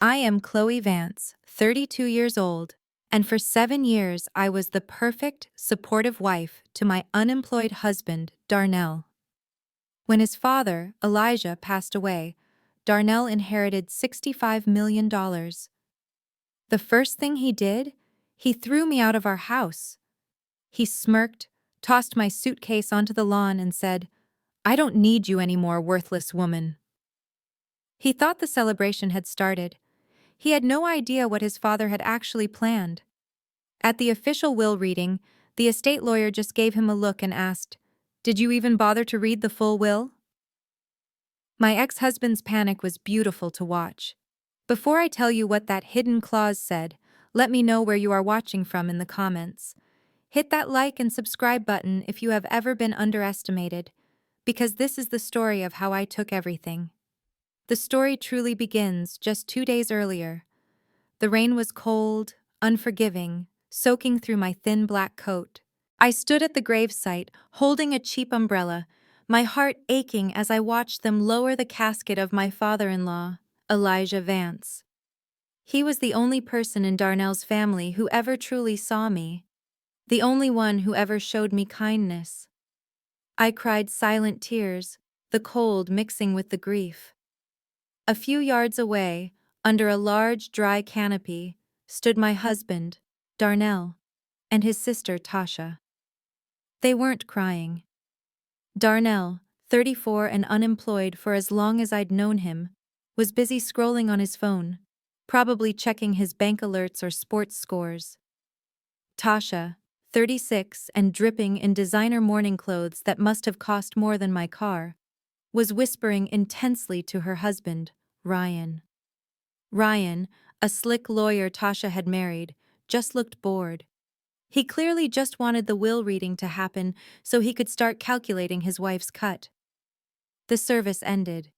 I am Chloe Vance, 32 years old, and for 7 years I was the perfect, supportive wife to my unemployed husband, Darnell. When his father, Elijah, passed away, Darnell inherited $65 million. The first thing he did, he threw me out of our house. He smirked, tossed my suitcase onto the lawn, and said, "I don't need you anymore, worthless woman." He thought the celebration had started. He had no idea what his father had actually planned. At the official will reading, the estate lawyer just gave him a look and asked, "Did you even bother to read the full will?" My ex-husband's panic was beautiful to watch. Before I tell you what that hidden clause said, let me know where you are watching from in the comments. Hit that like and subscribe button if you have ever been underestimated, because this is the story of how I took everything. The story truly begins just 2 days earlier. The rain was cold, unforgiving, soaking through my thin black coat. I stood at the gravesite, holding a cheap umbrella, my heart aching as I watched them lower the casket of my father-in-law, Elijah Vance. He was the only person in Darnell's family who ever truly saw me, the only one who ever showed me kindness. I cried silent tears, the cold mixing with the grief. A few yards away, under a large dry canopy, stood my husband, Darnell, and his sister Tasha. They weren't crying. Darnell, 34 and unemployed for as long as I'd known him, was busy scrolling on his phone, probably checking his bank alerts or sports scores. Tasha, 36 and dripping in designer morning clothes that must have cost more than my car, was whispering intensely to her husband, Ryan. Ryan, a slick lawyer Tasha had married, just looked bored. He clearly just wanted the will reading to happen so he could start calculating his wife's cut. The service ended.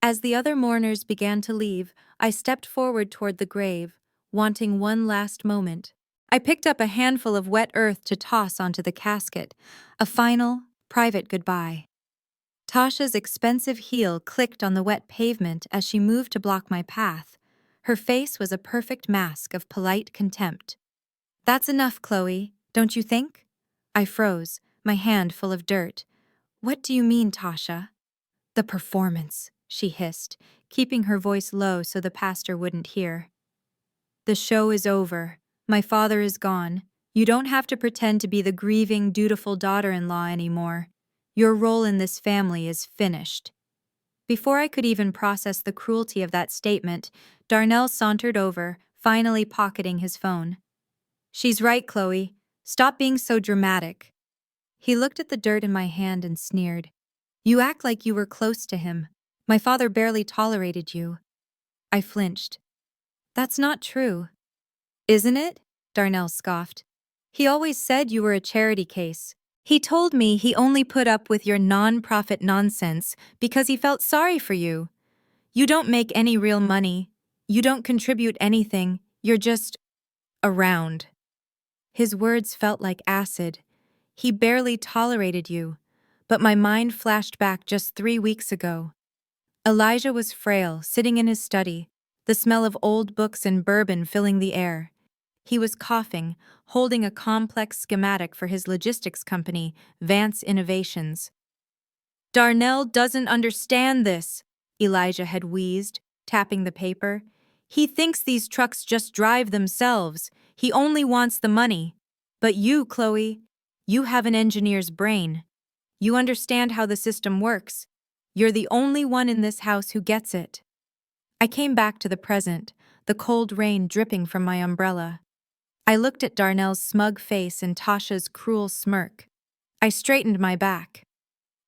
As the other mourners began to leave, I stepped forward toward the grave, wanting one last moment. I picked up a handful of wet earth to toss onto the casket, a final, private goodbye. Tasha's expensive heel clicked on the wet pavement as she moved to block my path. Her face was a perfect mask of polite contempt. "That's enough, Chloe, don't you think?" I froze, my hand full of dirt. "What do you mean, Tasha?" "The performance," she hissed, keeping her voice low so the pastor wouldn't hear. "The show is over. My father is gone. You don't have to pretend to be the grieving, dutiful daughter-in-law anymore. Your role in this family is finished." Before I could even process the cruelty of that statement, Darnell sauntered over, finally pocketing his phone. "She's right, Chloe. Stop being so dramatic." He looked at the dirt in my hand and sneered. "You act like you were close to him. My father barely tolerated you." I flinched. "That's not true." "Isn't it?" Darnell scoffed. "He always said you were a charity case. He told me he only put up with your non-profit nonsense because he felt sorry for you. You don't make any real money. You don't contribute anything. You're just around." His words felt like acid. He barely tolerated you. But my mind flashed back just 3 weeks ago. Elijah was frail, sitting in his study, the smell of old books and bourbon filling the air. He was coughing, holding a complex schematic for his logistics company, Vance Innovations. "Darnell doesn't understand this," Elijah had wheezed, tapping the paper. "He thinks these trucks just drive themselves. He only wants the money. But you, Chloe, you have an engineer's brain. You understand how the system works. You're the only one in this house who gets it." I came back to the present, the cold rain dripping from my umbrella. I looked at Darnell's smug face and Tasha's cruel smirk. I straightened my back.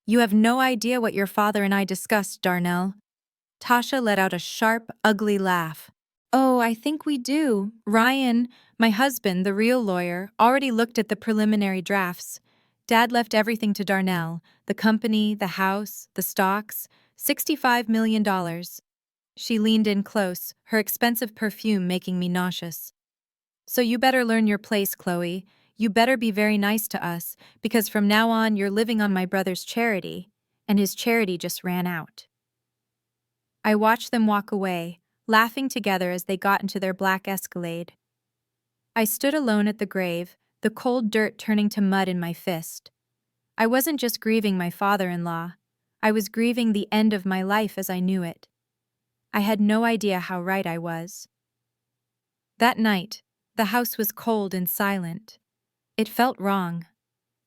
"You have no idea what your father and I discussed, Darnell." Tasha let out a sharp, ugly laugh. "Oh, I think we do. Ryan, my husband, the real lawyer, already looked at the preliminary drafts. Dad left everything to Darnell, the company, the house, the stocks, $65 million. She leaned in close, her expensive perfume making me nauseous. "So you better learn your place, Chloe. You better be very nice to us, because from now on you're living on my brother's charity, and his charity just ran out." I watched them walk away, laughing together as they got into their black Escalade. I stood alone at the grave, the cold dirt turning to mud in my fist. I wasn't just grieving my father-in-law. I was grieving the end of my life as I knew it. I had no idea how right I was. That night, the house was cold and silent. It felt wrong.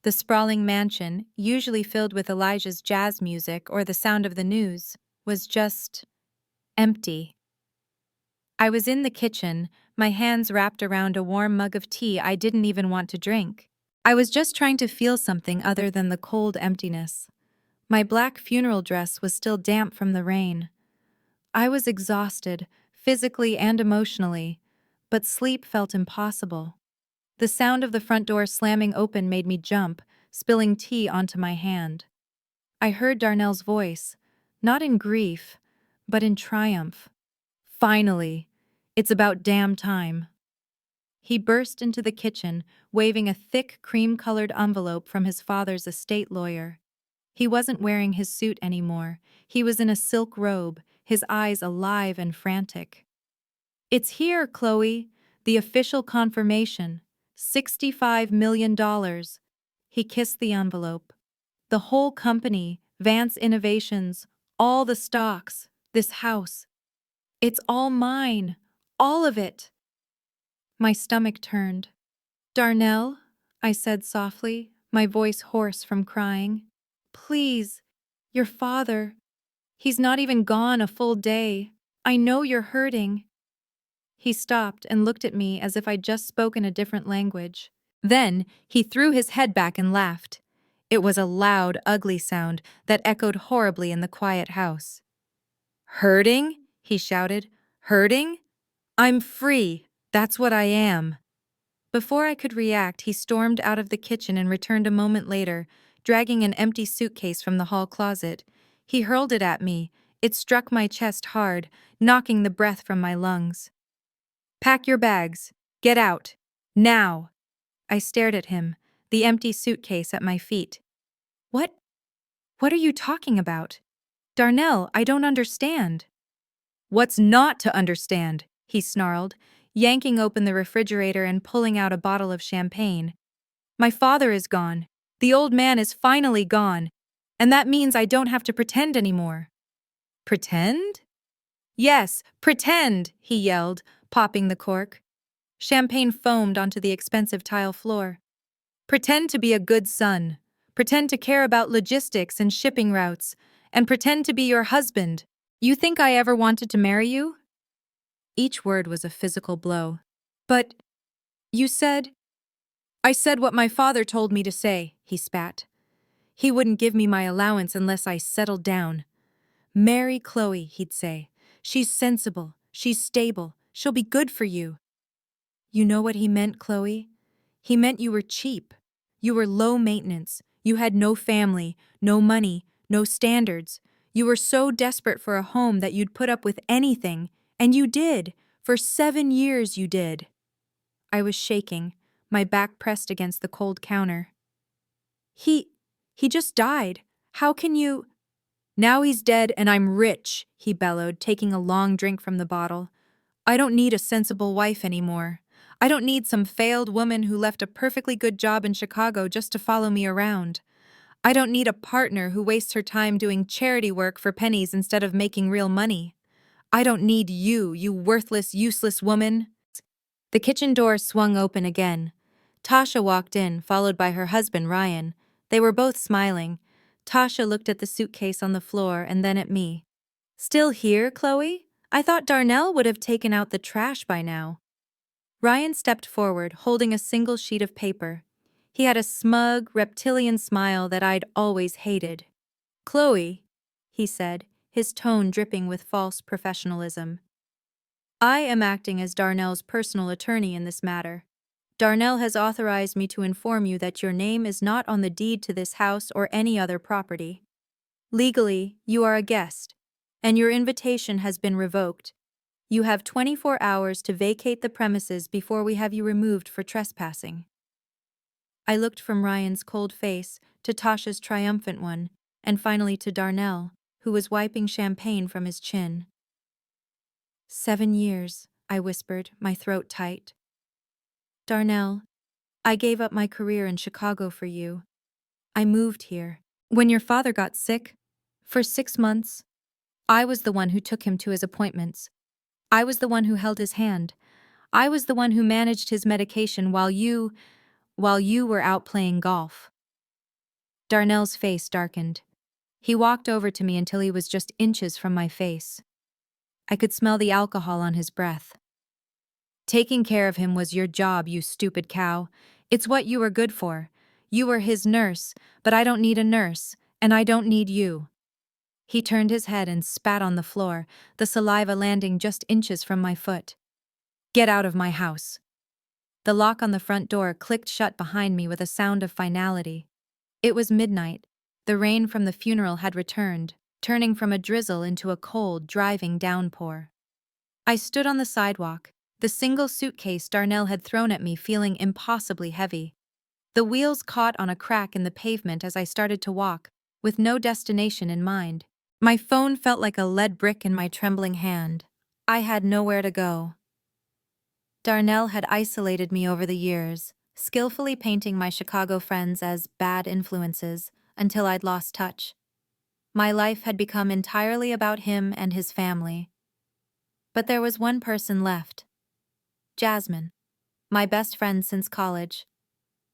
The sprawling mansion, usually filled with Elijah's jazz music or the sound of the news, was just empty. I was in the kitchen, my hands wrapped around a warm mug of tea I didn't even want to drink. I was just trying to feel something other than the cold emptiness. My black funeral dress was still damp from the rain. I was exhausted, physically and emotionally, but sleep felt impossible. The sound of the front door slamming open made me jump, spilling tea onto my hand. I heard Darnell's voice, not in grief, but in triumph. Finally, it's about damn time. He burst into the kitchen, waving a thick cream-colored envelope from his father's estate lawyer. He wasn't wearing his suit anymore. He was in a silk robe, his eyes alive and frantic. "It's here, Chloe, the official confirmation. $65 million. He kissed the envelope. "The whole company, Vance Innovations, all the stocks, this house. It's all mine, all of it." My stomach turned. "Darnell," I said softly, my voice hoarse from crying. "Please, your father. He's not even gone a full day. I know you're hurting." He stopped and looked at me as if I'd just spoken a different language. Then he threw his head back and laughed. It was a loud, ugly sound that echoed horribly in the quiet house. "Hurting?" he shouted. "Hurting? I'm free. That's what I am." Before I could react, he stormed out of the kitchen and returned a moment later, dragging an empty suitcase from the hall closet. He hurled it at me. It struck my chest hard, knocking the breath from my lungs. "Pack your bags. Get out. Now." I stared at him, the empty suitcase at my feet. What? What are you talking about? Darnell, I don't understand." "What's not to understand?" he snarled, yanking open the refrigerator and pulling out a bottle of champagne. "My father is gone. The old man is finally gone. And that means I don't have to pretend anymore." "Pretend?" "Yes, pretend," he yelled, popping the cork. Champagne foamed onto the expensive tile floor. "Pretend to be a good son. Pretend to care about logistics and shipping routes. And pretend to be your husband. You think I ever wanted to marry you?" Each word was a physical blow. "But you said—" "I said what my father told me to say," he spat. "He wouldn't give me my allowance unless I settled down. 'Marry Chloe,' he'd say. 'She's sensible, she's stable, she'll be good for you.' You know what he meant, Chloe? He meant you were cheap. You were low maintenance. You had no family, no money, no standards. You were so desperate for a home that you'd put up with anything, and you did. For 7 years you did." I was shaking, my back pressed against the cold counter. He just died. How can you—" "Now he's dead and I'm rich," he bellowed, taking a long drink from the bottle. "I don't need a sensible wife anymore. I don't need some failed woman who left a perfectly good job in Chicago just to follow me around. I don't need a partner who wastes her time doing charity work for pennies instead of making real money. I don't need you, you worthless, useless woman." The kitchen door swung open again. Tasha walked in, followed by her husband, Ryan. They were both smiling. Tasha looked at the suitcase on the floor and then at me. "Still here, Chloe? I thought Darnell would have taken out the trash by now." Ryan stepped forward, holding a single sheet of paper. He had a smug, reptilian smile that I'd always hated. "Chloe," he said, his tone dripping with false professionalism, "I am acting as Darnell's personal attorney in this matter. Darnell has authorized me to inform you that your name is not on the deed to this house or any other property. Legally, you are a guest, and your invitation has been revoked. You have 24 hours to vacate the premises before we have you removed for trespassing." I looked from Ryan's cold face to Tasha's triumphant one, and finally to Darnell, who was wiping champagne from his chin. 7 years, I whispered, my throat tight. Darnell, I gave up my career in Chicago for you. I moved here. When your father got sick, for 6 months, I was the one who took him to his appointments. I was the one who held his hand. I was the one who managed his medication while you were out playing golf. Darnell's face darkened. He walked over to me until he was just inches from my face. I could smell the alcohol on his breath. Taking care of him was your job, you stupid cow. It's what you were good for. You were his nurse, but I don't need a nurse, and I don't need you. He turned his head and spat on the floor, the saliva landing just inches from my foot. Get out of my house. The lock on the front door clicked shut behind me with a sound of finality. It was midnight. The rain from the funeral had returned, turning from a drizzle into a cold, driving downpour. I stood on the sidewalk, the single suitcase Darnell had thrown at me feeling impossibly heavy. The wheels caught on a crack in the pavement as I started to walk, with no destination in mind. My phone felt like a lead brick in my trembling hand. I had nowhere to go. Darnell had isolated me over the years, skillfully painting my Chicago friends as bad influences until I'd lost touch. My life had become entirely about him and his family. But there was one person left. Jasmine, my best friend since college.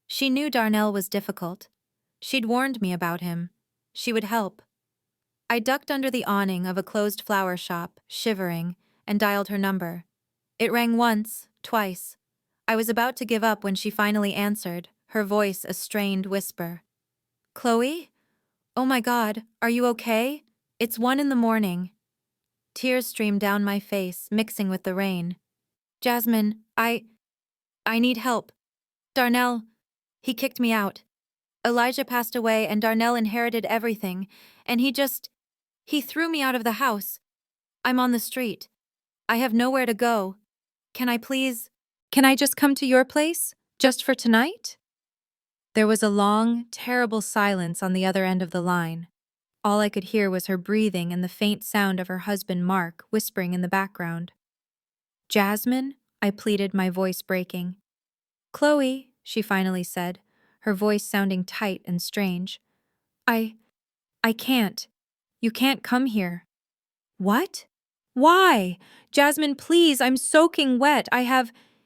She knew Darnell was difficult. She'd warned me about him. She would help. I ducked under the awning of a closed flower shop, shivering, and dialed her number. It rang once, twice. I was about to give up when she finally answered, her voice a strained whisper. Chloe? Oh my God, are you okay? It's 1 a.m. Tears streamed down my face, mixing with the rain. Jasmine, I need help. Darnell, he kicked me out. Elijah passed away and Darnell inherited everything, and he threw me out of the house. I'm on the street. I have nowhere to go. Can I just come to your place? Just for tonight? There was a long, terrible silence on the other end of the line. All I could hear was her breathing and the faint sound of her husband Mark whispering in the background. Jasmine? I pleaded, my voice breaking. Chloe, she finally said, her voice sounding tight and strange. I can't. You can't come here. What? Why? Jasmine, please, I'm soaking wet.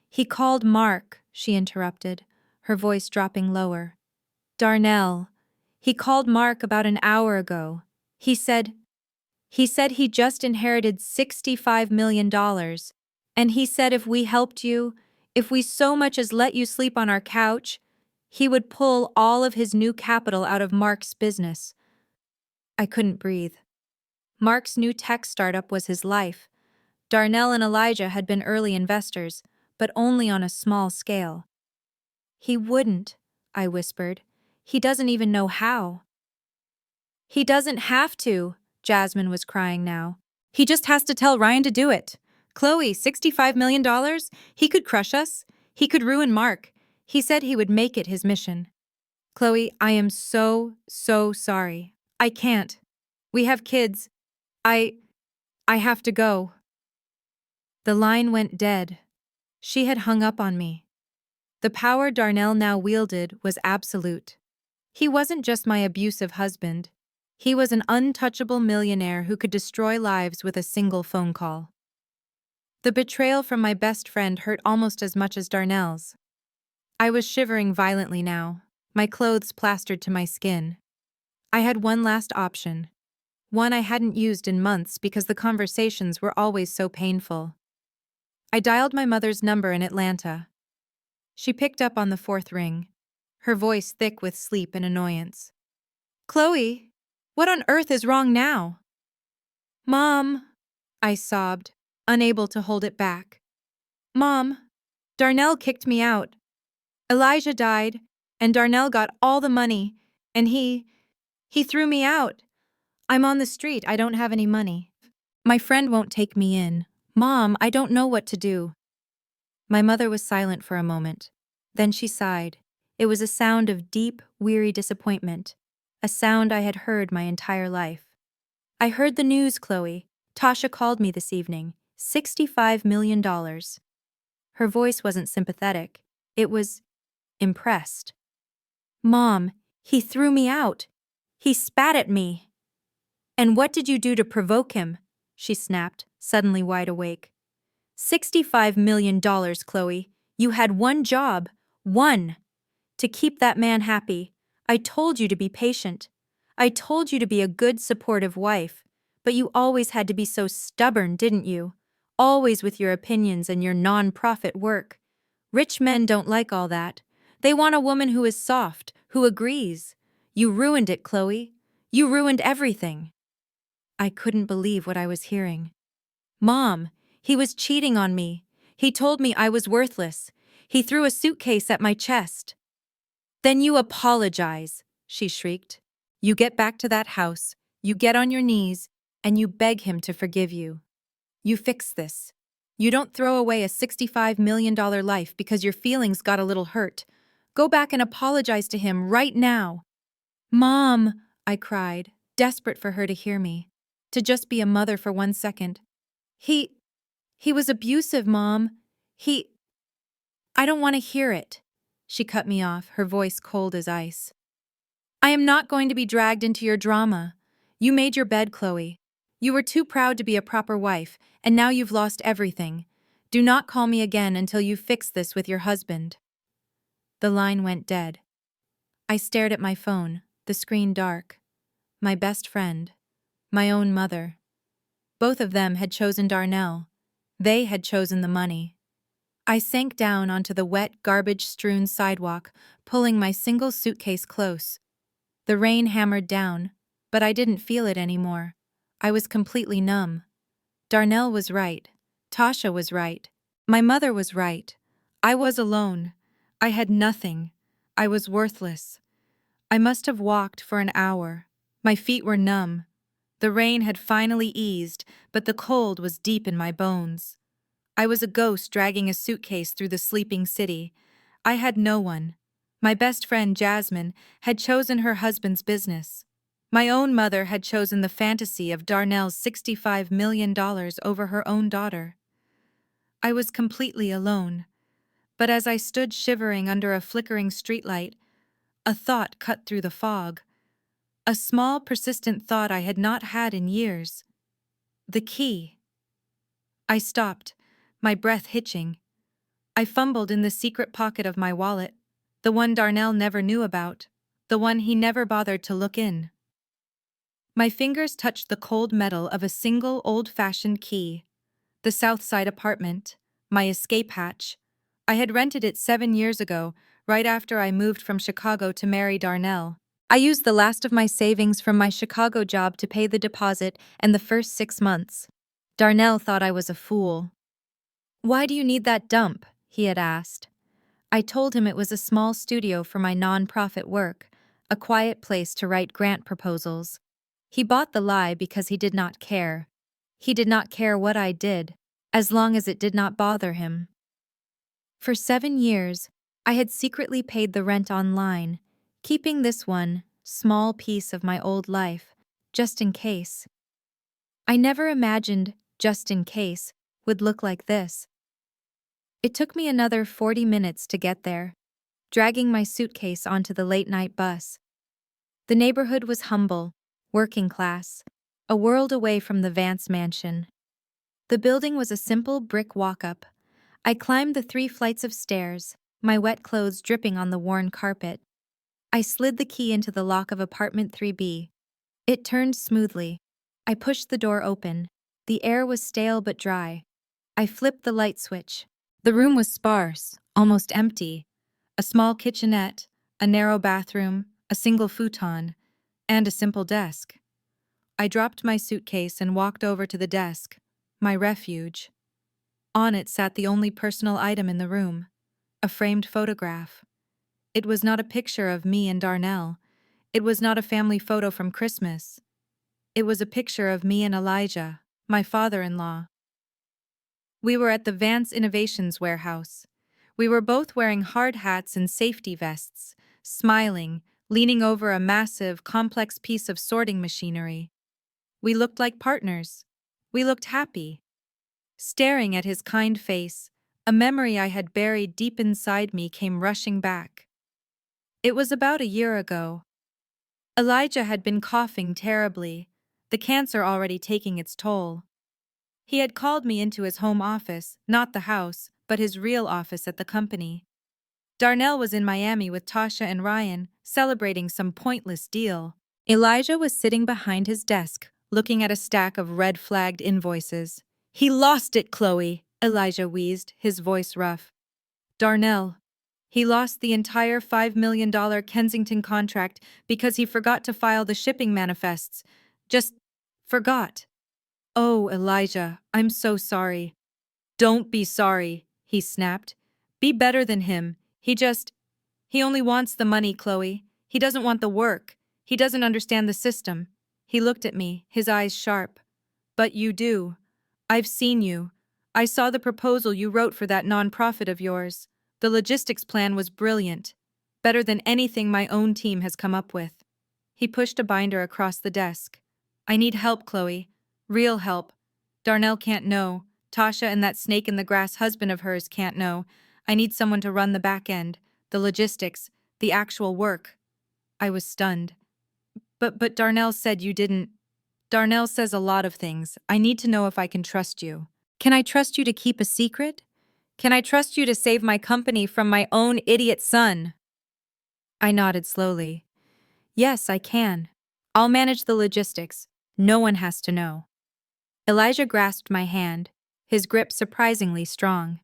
He called Mark, she interrupted, her voice dropping lower. Darnell. He called Mark about an hour ago. He said he just inherited $65 million, and he said if we helped you, if we so much as let you sleep on our couch, he would pull all of his new capital out of Mark's business. I couldn't breathe. Mark's new tech startup was his life. Darnell and Elijah had been early investors, but only on a small scale. He wouldn't, I whispered. He doesn't even know how. He doesn't have to, Jasmine was crying now. He just has to tell Ryan to do it. Chloe, $65 million? He could crush us. He could ruin Mark. He said he would make it his mission. Chloe, I am so sorry. I can't. We have kids. I have to go. The line went dead. She had hung up on me. The power Darnell now wielded was absolute. He wasn't just my abusive husband. He was an untouchable millionaire who could destroy lives with a single phone call. The betrayal from my best friend hurt almost as much as Darnell's. I was shivering violently now, my clothes plastered to my skin. I had one last option. One I hadn't used in months because the conversations were always so painful. I dialed my mother's number in Atlanta. She picked up on the 4th ring, her voice thick with sleep and annoyance. Chloe, what on earth is wrong now? Mom, I sobbed, unable to hold it back. Mom, Darnell kicked me out. Elijah died, and Darnell got all the money, and he threw me out. I'm on the street, I don't have any money. My friend won't take me in. Mom, I don't know what to do. My mother was silent for a moment. Then she sighed. It was a sound of deep, weary disappointment, a sound I had heard my entire life. I heard the news, Chloe. Tasha called me this evening. $65 million. Her voice wasn't sympathetic. It was impressed. Mom, he threw me out. He spat at me. And what did you do to provoke him? She snapped, suddenly wide awake. $65 million, Chloe. You had one job. One. To keep that man happy. I told you to be patient. I told you to be a good, supportive wife. But you always had to be so stubborn, didn't you? Always with your opinions and your non-profit work. Rich men don't like all that. They want a woman who is soft, who agrees. You ruined it, Chloe. You ruined everything. I couldn't believe what I was hearing. Mom, he was cheating on me. He told me I was worthless. He threw a suitcase at my chest. Then you apologize, she shrieked. You get back to that house, you get on your knees, and you beg him to forgive you. You fix this. You don't throw away a $65 million life because your feelings got a little hurt. Go back and apologize to him right now. Mom, I cried, desperate for her to hear me. To just be a mother for 1 second. He was abusive, Mom. I don't want to hear it. She cut me off, her voice cold as ice. I am not going to be dragged into your drama. You made your bed, Chloe. You were too proud to be a proper wife, and now you've lost everything. Do not call me again until you fix this with your husband. The line went dead. I stared at my phone, the screen dark. My best friend. My own mother. Both of them had chosen Darnell. They had chosen the money. I sank down onto the wet, garbage-strewn sidewalk, pulling my single suitcase close. The rain hammered down, but I didn't feel it anymore. I was completely numb. Darnell was right. Tasha was right. My mother was right. I was alone. I had nothing. I was worthless. I must have walked for an hour. My feet were numb. The rain had finally eased, but the cold was deep in my bones. I was a ghost dragging a suitcase through the sleeping city. I had no one. My best friend, Jasmine, had chosen her husband's business. My own mother had chosen the fantasy of Darnell's $65 million over her own daughter. I was completely alone. But as I stood shivering under a flickering streetlight, a thought cut through the fog. A small, persistent thought I had not had in years. The key. I stopped, my breath hitching. I fumbled in the secret pocket of my wallet, the one Darnell never knew about, the one he never bothered to look in. My fingers touched the cold metal of a single old-fashioned key. The Southside apartment, my escape hatch. I had rented it 7 years ago, right after I moved from Chicago to marry Darnell. I used the last of my savings from my Chicago job to pay the deposit and the first 6 months. Darnell thought I was a fool. Why do you need that dump? He had asked. I told him it was a small studio for my non-profit work, a quiet place to write grant proposals. He bought the lie because he did not care. He did not care what I did, as long as it did not bother him. For 7 years, I had secretly paid the rent online, keeping this one small piece of my old life, just in case. I never imagined just in case would look like this. It took me another 40 minutes to get there, dragging my suitcase onto the late-night bus. The neighborhood was humble, working class, a world away from the Vance mansion. The building was a simple brick walk-up. I climbed the 3 flights of stairs, my wet clothes dripping on the worn carpet. I slid the key into the lock of apartment 3B. It turned smoothly. I pushed the door open. The air was stale but dry. I flipped the light switch. The room was sparse, almost empty. A small kitchenette, a narrow bathroom, a single futon, and a simple desk. I dropped my suitcase and walked over to the desk, my refuge. On it sat the only personal item in the room, a framed photograph. It was not a picture of me and Darnell. It was not a family photo from Christmas. It was a picture of me and Elijah, my father-in-law. We were at the Vance Innovations warehouse. We were both wearing hard hats and safety vests, smiling, leaning over a massive, complex piece of sorting machinery. We looked like partners. We looked happy. Staring at his kind face, a memory I had buried deep inside me came rushing back. It was about a year ago. Elijah had been coughing terribly, the cancer already taking its toll. He had called me into his home office, not the house, but his real office at the company. Darnell was in Miami with Tasha and Ryan, celebrating some pointless deal. Elijah was sitting behind his desk, looking at a stack of red-flagged invoices. "He lost it, Chloe," Elijah wheezed, his voice rough. "Darnell. He lost the entire $5 million Kensington contract because he forgot to file the shipping manifests. Just forgot." "Oh, Elijah, I'm so sorry." "Don't be sorry," he snapped. "Be better than him. He only wants the money, Chloe. He doesn't want the work. He doesn't understand the system." He looked at me, his eyes sharp. "But you do. I've seen you. I saw the proposal you wrote for that nonprofit of yours. The logistics plan was brilliant. Better than anything my own team has come up with." He pushed a binder across the desk. "I need help, Chloe. Real help. Darnell can't know. Tasha and that snake in the grass husband of hers can't know. I need someone to run the back end, the logistics, the actual work." I was stunned. But Darnell said you didn't." "Darnell says a lot of things. I need to know if I can trust you. Can I trust you to keep a secret? Can I trust you to save my company from my own idiot son?" I nodded slowly. "Yes, I can. I'll manage the logistics. No one has to know." Elijah grasped my hand, his grip surprisingly strong.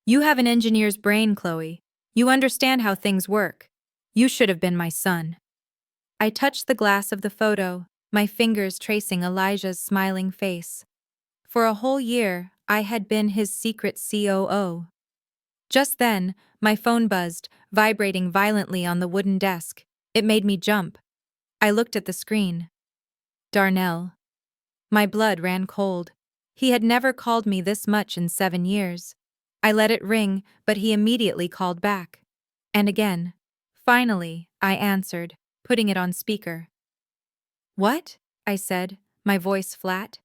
"You have an engineer's brain, Chloe. You understand how things work. You should have been my son." I touched the glass of the photo, my fingers tracing Elijah's smiling face. For a whole year, I had been his secret COO. Just then, my phone buzzed, vibrating violently on the wooden desk. It made me jump. I looked at the screen. Darnell. My blood ran cold. He had never called me this much in 7 years. I let it ring, but he immediately called back. And again. Finally, I answered, putting it on speaker. "What?" I said, my voice flat.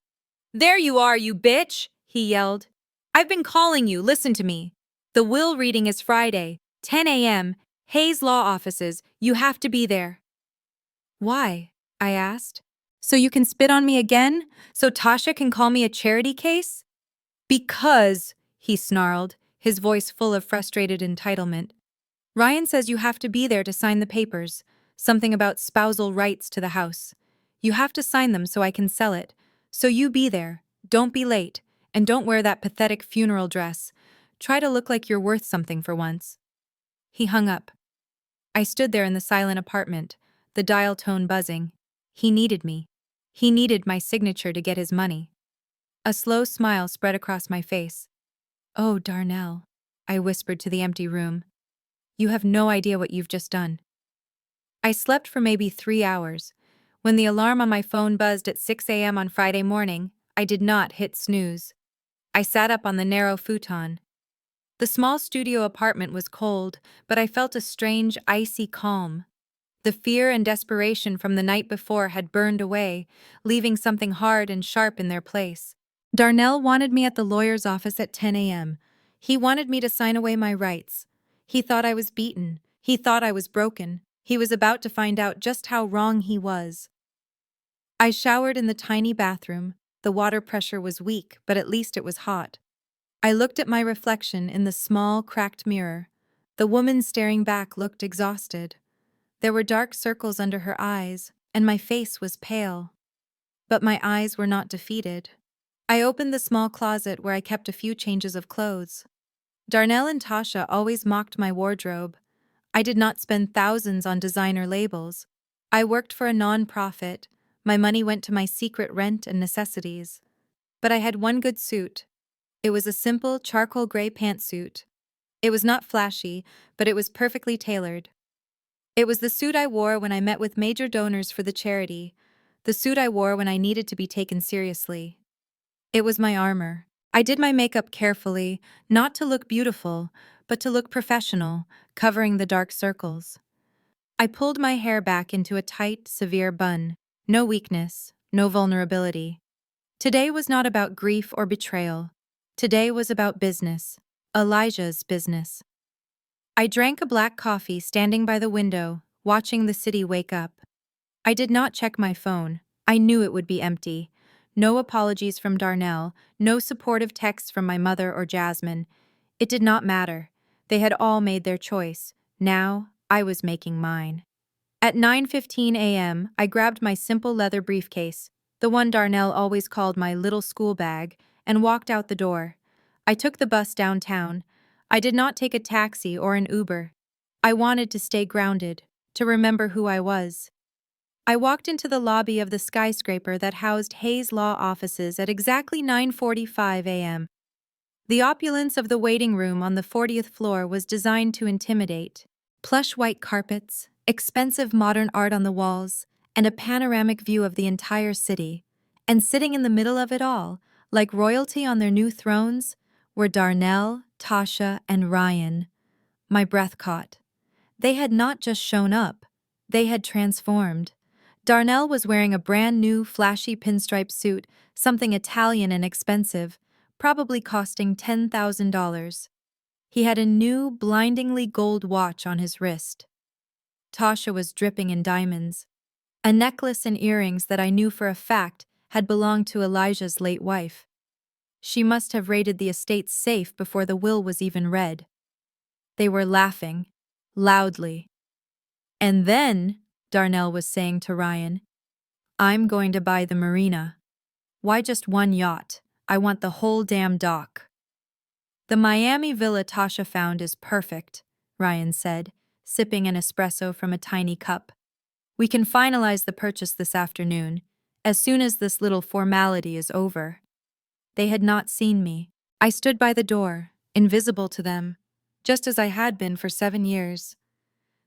"There you are, you bitch!" he yelled. "I've been calling you, listen to me. The will reading is Friday, 10 a.m., Hayes Law Offices, you have to be there." "Why?" I asked. "So you can spit on me again? So Tasha can call me a charity case?" "Because," he snarled, his voice full of frustrated entitlement, "Ryan says you have to be there to sign the papers, something about spousal rights to the house. You have to sign them so I can sell it. So you be there, don't be late, and don't wear that pathetic funeral dress. Try to look like you're worth something for once." He hung up. I stood there in the silent apartment, the dial tone buzzing. He needed me. He needed my signature to get his money. A slow smile spread across my face. "Oh, Darnell," I whispered to the empty room. "You have no idea what you've just done." I slept for maybe 3 hours. When the alarm on my phone buzzed at 6 a.m. on Friday morning, I did not hit snooze. I sat up on the narrow futon. The small studio apartment was cold, but I felt a strange, icy calm. The fear and desperation from the night before had burned away, leaving something hard and sharp in their place. Darnell wanted me at the lawyer's office at 10 a.m. He wanted me to sign away my rights. He thought I was beaten. He thought I was broken. He was about to find out just how wrong he was. I showered in the tiny bathroom. The water pressure was weak, but at least it was hot. I looked at my reflection in the small, cracked mirror. The woman staring back looked exhausted. There were dark circles under her eyes, and my face was pale. But my eyes were not defeated. I opened the small closet where I kept a few changes of clothes. Darnell and Tasha always mocked my wardrobe. I did not spend thousands on designer labels. I worked for a non-profit. My money went to my secret rent and necessities. But I had one good suit. It was a simple charcoal gray pantsuit. It was not flashy, but it was perfectly tailored. It was the suit I wore when I met with major donors for the charity, the suit I wore when I needed to be taken seriously. It was my armor. I did my makeup carefully, not to look beautiful, but to look professional, covering the dark circles. I pulled my hair back into a tight, severe bun. No weakness, no vulnerability. Today was not about grief or betrayal. Today was about business. Elijah's business. I drank a black coffee standing by the window, watching the city wake up. I did not check my phone. I knew it would be empty. No apologies from Darnell, no supportive texts from my mother or Jasmine. It did not matter. They had all made their choice. Now, I was making mine. At 9:15 a.m., I grabbed my simple leather briefcase, the one Darnell always called my little school bag, and walked out the door. I took the bus downtown. I did not take a taxi or an Uber. I wanted to stay grounded, to remember who I was. I walked into the lobby of the skyscraper that housed Hayes Law offices at exactly 9:45 a.m. The opulence of the waiting room on the 40th floor was designed to intimidate. Plush white carpets, expensive modern art on the walls, and a panoramic view of the entire city. And sitting in the middle of it all, like royalty on their new thrones, were Darnell, Tasha, and Ryan. My breath caught. They had not just shown up, they had transformed. Darnell was wearing a brand new, flashy pinstripe suit, something Italian and expensive, probably costing $10,000. He had a new, blindingly gold watch on his wrist. Tasha was dripping in diamonds, a necklace and earrings that I knew for a fact had belonged to Elijah's late wife. She must have raided the estate safe before the will was even read. They were laughing, loudly. And then, Darnell was saying to Ryan, I'm going to buy the marina. Why just one yacht? I want the whole damn dock. The Miami villa Tasha found is perfect, Ryan said, sipping an espresso from a tiny cup. We can finalize the purchase this afternoon, as soon as this little formality is over. They had not seen me. I stood by the door, invisible to them, just as I had been for 7 years.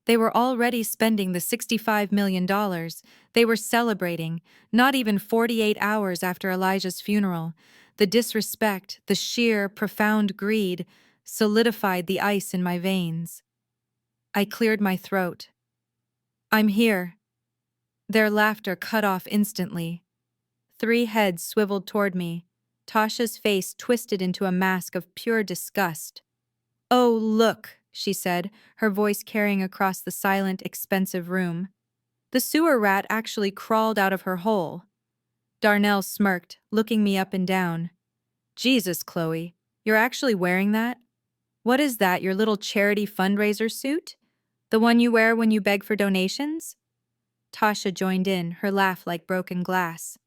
They were already spending the $65 million. They were celebrating, not even 48 hours after Elijah's funeral. The disrespect, the sheer, profound greed, solidified the ice in my veins. I cleared my throat. I'm here. Their laughter cut off instantly. 3 heads swiveled toward me. Tasha's face twisted into a mask of pure disgust. Oh, look, she said, her voice carrying across the silent, expensive room. The sewer rat actually crawled out of her hole. Darnell smirked, looking me up and down. Jesus, Chloe, you're actually wearing that? What is that, your little charity fundraiser suit? The one you wear when you beg for donations? Tasha joined in, her laugh like broken glass.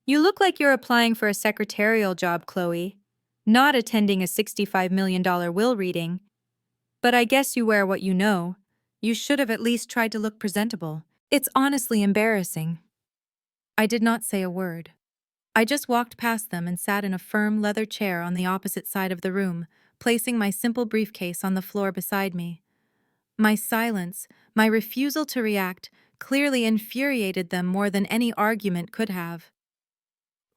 You look like you're applying for a secretarial job, Chloe, not attending a $65 million will reading. But I guess you wear what you know. You should have at least tried to look presentable. It's honestly embarrassing. I did not say a word. I just walked past them and sat in a firm leather chair on the opposite side of the room, placing my simple briefcase on the floor beside me. My silence, my refusal to react, clearly infuriated them more than any argument could have.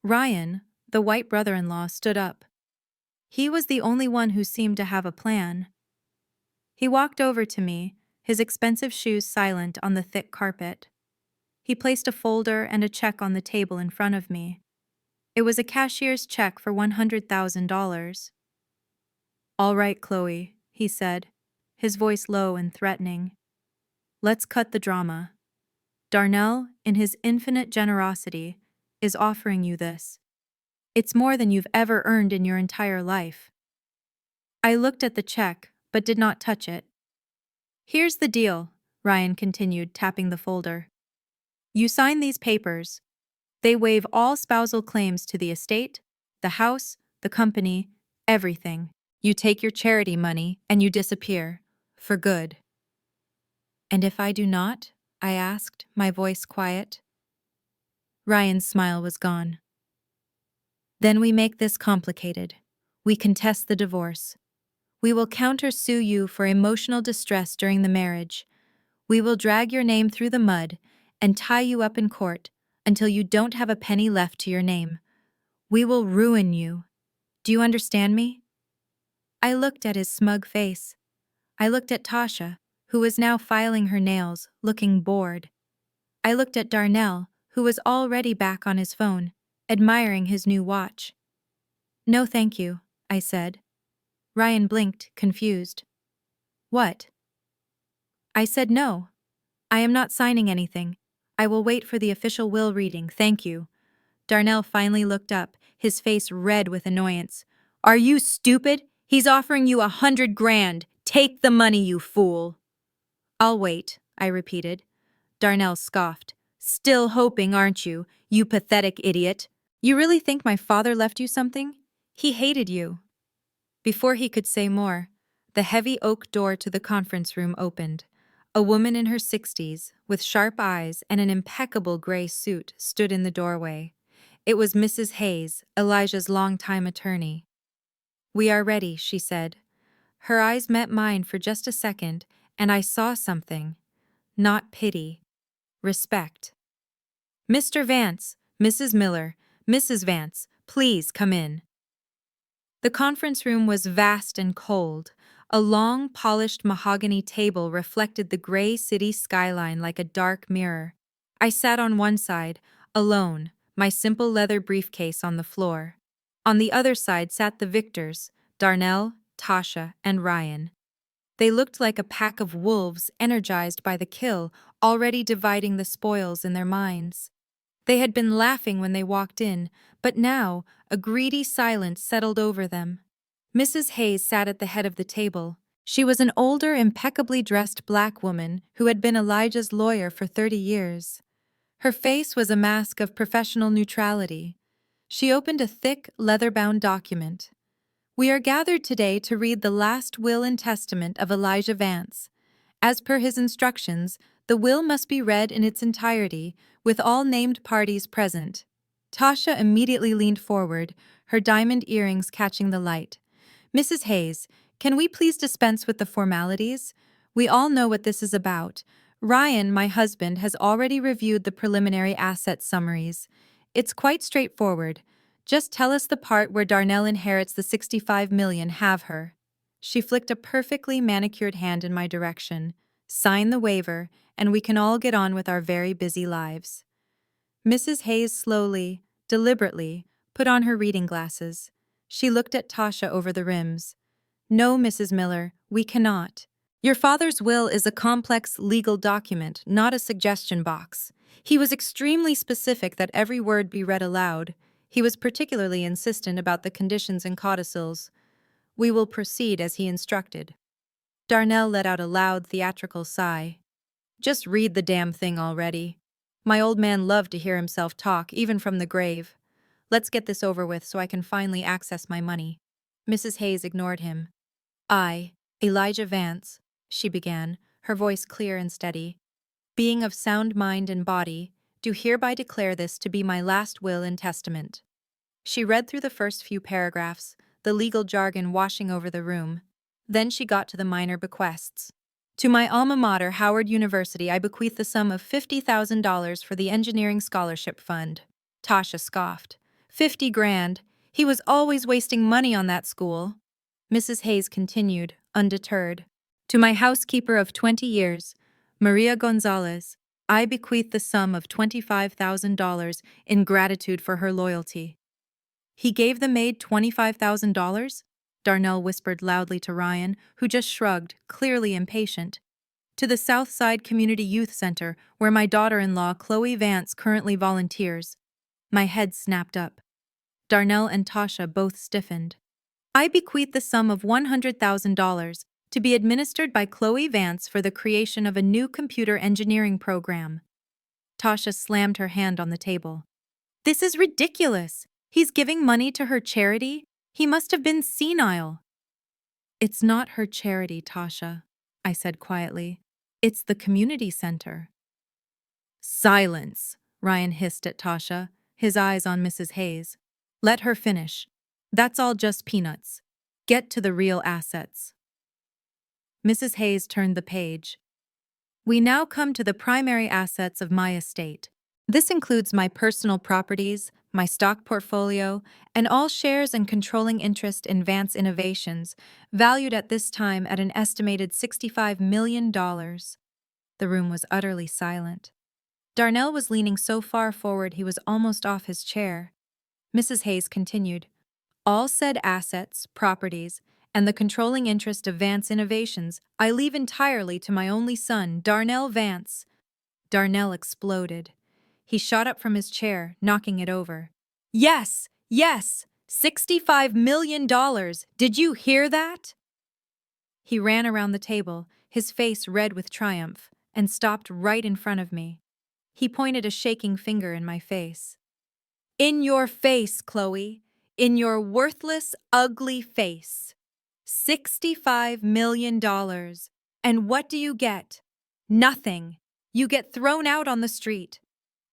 Ryan, the white brother-in-law, stood up. He was the only one who seemed to have a plan. He walked over to me, his expensive shoes silent on the thick carpet. He placed a folder and a check on the table in front of me. It was a cashier's check for $100,000. All right, Chloe, he said, his voice low and threatening. Let's cut the drama. Darnell, in his infinite generosity, is offering you this. It's more than you've ever earned in your entire life. I looked at the check, but did not touch it. Here's the deal, Ryan continued, tapping the folder. You sign these papers. They waive all spousal claims to the estate, the house, the company, everything. You take your charity money and you disappear. For good. And if I do not? I asked, my voice quiet. Ryan's smile was gone. Then we make this complicated. We contest the divorce. We will countersue you for emotional distress during the marriage. We will drag your name through the mud and tie you up in court until you don't have a penny left to your name. We will ruin you. Do you understand me? I looked at his smug face. I looked at Tasha, who was now filing her nails, looking bored. I looked at Darnell, who was already back on his phone, admiring his new watch. No, thank you, I said. Ryan blinked, confused. What? I said no. I am not signing anything. I will wait for the official will reading, thank you. Darnell finally looked up, his face red with annoyance. Are you stupid? He's offering you 100 grand. Take the money, you fool. I'll wait, I repeated. Darnell scoffed. Still hoping, aren't you, you pathetic idiot? You really think my father left you something? He hated you. Before he could say more, the heavy oak door to the conference room opened. A woman in her 60s, with sharp eyes and an impeccable gray suit, stood in the doorway. It was Mrs. Hayes, Elijah's longtime attorney. We are ready, she said. Her eyes met mine for just a second, and I saw something. Not pity. Respect. Mr. Vance, Mrs. Miller, Mrs. Vance, please come in. The conference room was vast and cold. A long, polished mahogany table reflected the gray city skyline like a dark mirror. I sat on one side, alone, my simple leather briefcase on the floor. On the other side sat the victors, Darnell, Tasha, and Ryan. They looked like a pack of wolves energized by the kill, already dividing the spoils in their minds. They had been laughing when they walked in, but now a greedy silence settled over them. Mrs. Hayes sat at the head of the table. She was an older, impeccably dressed black woman who had been Elijah's lawyer for 30 years. Her face was a mask of professional neutrality. She opened a thick, leather-bound document. We are gathered today to read the last will and testament of Elijah Vance. As per his instructions, the will must be read in its entirety, with all named parties present. Tasha immediately leaned forward, her diamond earrings catching the light. Mrs. Hayes, can we please dispense with the formalities? We all know what this is about. Ryan, my husband, has already reviewed the preliminary asset summaries. It's quite straightforward. Just tell us the part where Darnell inherits the 65 million, have her. She flicked a perfectly manicured hand in my direction. Sign the waiver, and we can all get on with our very busy lives. Mrs. Hayes slowly, deliberately, put on her reading glasses. She looked at Tasha over the rims. No, Mrs. Miller, we cannot. Your father's will is a complex legal document, not a suggestion box. He was extremely specific that every word be read aloud. He was particularly insistent about the conditions and codicils. We will proceed as he instructed. Darnell let out a loud, theatrical sigh. Just read the damn thing already. My old man loved to hear himself talk, even from the grave. Let's get this over with so I can finally access my money. Mrs. Hayes ignored him. I, Elijah Vance, she began, her voice clear and steady, being of sound mind and body, do hereby declare this to be my last will and testament. She read through the first few paragraphs, the legal jargon washing over the room. Then she got to the minor bequests. To my alma mater, Howard University, I bequeath the sum of $50,000 for the Engineering Scholarship Fund. Tasha scoffed. 50 grand. He was always wasting money on that school. Mrs. Hayes continued, undeterred. To my housekeeper of 20 years, Maria Gonzalez, I bequeath the sum of $25,000 in gratitude for her loyalty. He gave the maid $25,000? Darnell whispered loudly to Ryan, who just shrugged, clearly impatient. To the Southside Community Youth Center, where my daughter-in-law, Chloe Vance, currently volunteers. My head snapped up. Darnell and Tasha both stiffened. I bequeath the sum of $100,000 to be administered by Chloe Vance for the creation of a new computer engineering program. Tasha slammed her hand on the table. This is ridiculous. He's giving money to her charity? He must have been senile. It's not her charity, Tasha, I said quietly. It's the community center. Silence, Ryan hissed at Tasha, his eyes on Mrs. Hayes. Let her finish. That's all just peanuts. Get to the real assets. Mrs. Hayes turned the page. We now come to the primary assets of my estate. This includes my personal properties, my stock portfolio, and all shares and controlling interest in Vance Innovations, valued at this time at an estimated $65 million. The room was utterly silent. Darnell was leaning so far forward he was almost off his chair. Mrs. Hayes continued, All said assets, properties, and the controlling interest of Vance Innovations I leave entirely to my only son, Darnell Vance. Darnell exploded. He shot up from his chair, knocking it over. Yes! Yes! $65 million! Did you hear that? He ran around the table, his face red with triumph, and stopped right in front of me. He pointed a shaking finger in my face. In your face, Chloe. In your worthless, ugly face. $65 million. And what do you get? Nothing. You get thrown out on the street.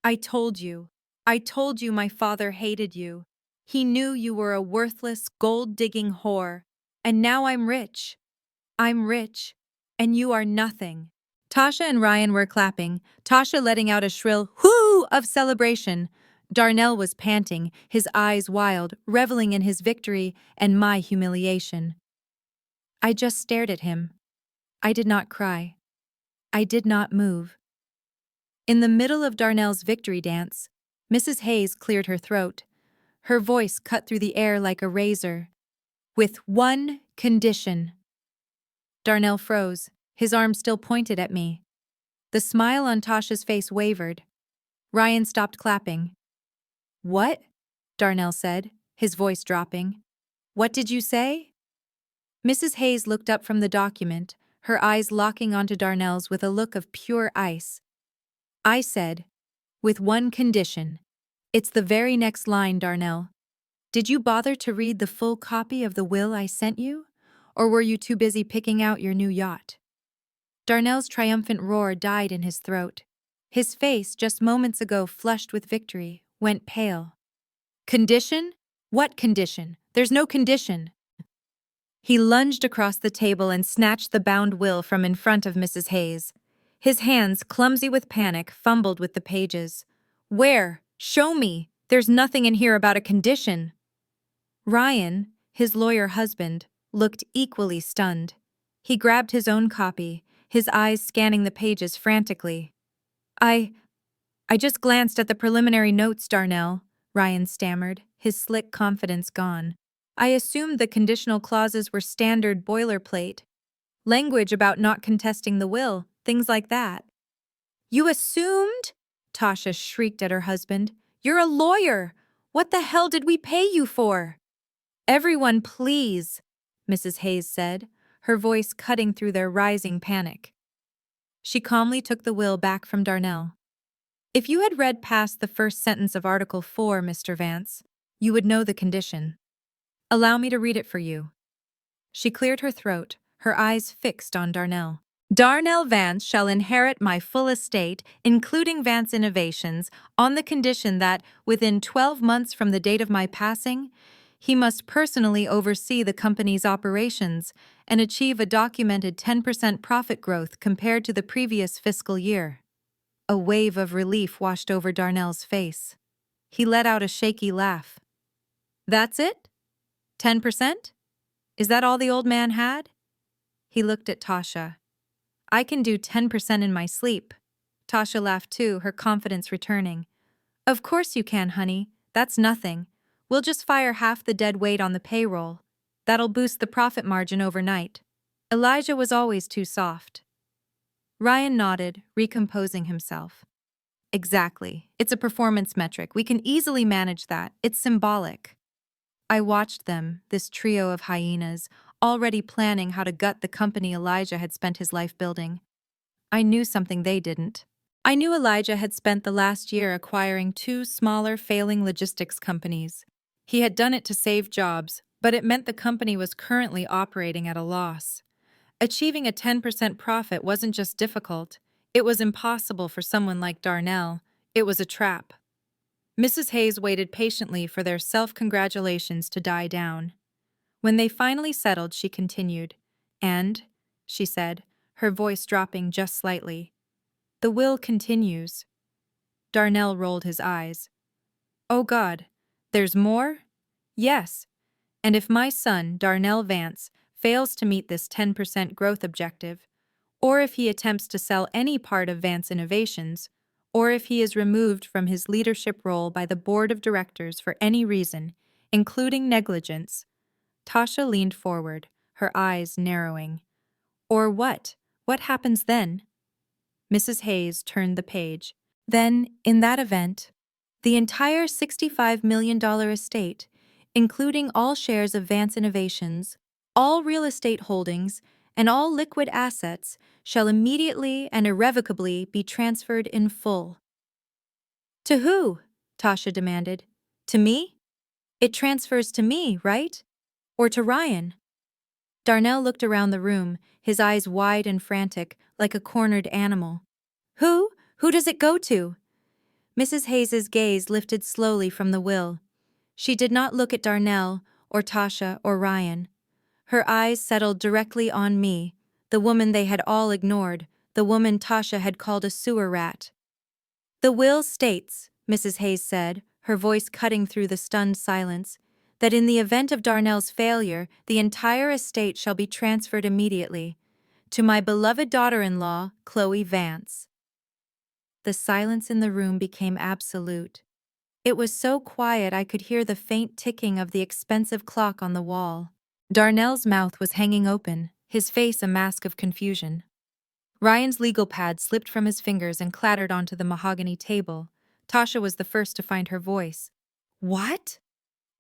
I told you. I told you my father hated you. He knew you were a worthless, gold-digging whore. And now I'm rich. I'm rich. And you are nothing. Tasha and Ryan were clapping, Tasha letting out a shrill whoo of celebration. Darnell was panting, his eyes wild, reveling in his victory and my humiliation. I just stared at him. I did not cry. I did not move. In the middle of Darnell's victory dance, Mrs. Hayes cleared her throat. Her voice cut through the air like a razor. With one condition. Darnell froze, his arm still pointed at me. The smile on Tasha's face wavered. Ryan stopped clapping. What? Darnell said, his voice dropping. What did you say? Mrs. Hayes looked up from the document, her eyes locking onto Darnell's with a look of pure ice. I said, with one condition. It's the very next line, Darnell. Did you bother to read the full copy of the will I sent you? Or were you too busy picking out your new yacht? Darnell's triumphant roar died in his throat. His face, just moments ago flushed with victory, went pale. Condition? What condition? There's no condition. He lunged across the table and snatched the bound will from in front of Mrs. Hayes. His hands, clumsy with panic, fumbled with the pages. Where? Show me. There's nothing in here about a condition. Ryan, his lawyer husband, looked equally stunned. He grabbed his own copy, his eyes scanning the pages frantically. I just glanced at the preliminary notes, Darnell, Ryan stammered, his slick confidence gone. I assumed the conditional clauses were standard boilerplate. Language about not contesting the will, things like that. You assumed? Tasha shrieked at her husband. You're a lawyer! What the hell did we pay you for? Everyone, please, Mrs. Hayes said, her voice cutting through their rising panic. She calmly took the will back from Darnell. If you had read past the first sentence of Article 4, Mr. Vance, you would know the condition. Allow me to read it for you. She cleared her throat, her eyes fixed on Darnell. Darnell Vance shall inherit my full estate, including Vance Innovations, on the condition that, within 12 months from the date of my passing, he must personally oversee the company's operations and achieve a documented 10% profit growth compared to the previous fiscal year. A wave of relief washed over Darnell's face. He let out a shaky laugh. That's it? 10%? Is that all the old man had? He looked at Tasha. I can do 10% in my sleep. Tasha laughed too, her confidence returning. Of course you can, honey. That's nothing. We'll just fire half the dead weight on the payroll. That'll boost the profit margin overnight. Elijah was always too soft. Ryan nodded, recomposing himself. Exactly. It's a performance metric. We can easily manage that. It's symbolic. I watched them, this trio of hyenas, already planning how to gut the company Elijah had spent his life building. I knew something they didn't. I knew Elijah had spent the last year acquiring 2 smaller, failing logistics companies. He had done it to save jobs, but it meant the company was currently operating at a loss. Achieving a 10% profit wasn't just difficult, it was impossible for someone like Darnell. It was a trap. Mrs. Hayes waited patiently for their self-congratulations to die down. When they finally settled, she continued, "And," she said, her voice dropping just slightly, "the will continues." Darnell rolled his eyes. "Oh God, there's more?" "Yes. And if my son, Darnell Vance, fails to meet this 10% growth objective, or if he attempts to sell any part of Vance Innovations, or if he is removed from his leadership role by the board of directors for any reason, including negligence. Tasha leaned forward, her eyes narrowing. Or what? What happens then? Mrs. Hayes turned the page. Then, in that event, the entire $65 million estate, including all shares of Vance Innovations, all real estate holdings, and all liquid assets, shall immediately and irrevocably be transferred in full. To who? Tasha demanded. To me? It transfers to me, right? Or to Ryan? Darnell looked around the room, his eyes wide and frantic, like a cornered animal. Who? Who does it go to? Mrs. Hayes's gaze lifted slowly from the will. She did not look at Darnell, or Tasha, or Ryan. Her eyes settled directly on me, the woman they had all ignored, the woman Tasha had called a sewer rat. The will states, Mrs. Hayes said, her voice cutting through the stunned silence, that in the event of Darnell's failure, the entire estate shall be transferred immediately to my beloved daughter-in-law, Chloe Vance. The silence in the room became absolute. It was so quiet I could hear the faint ticking of the expensive clock on the wall. Darnell's mouth was hanging open, his face a mask of confusion. Ryan's legal pad slipped from his fingers and clattered onto the mahogany table. Tasha was the first to find her voice. What?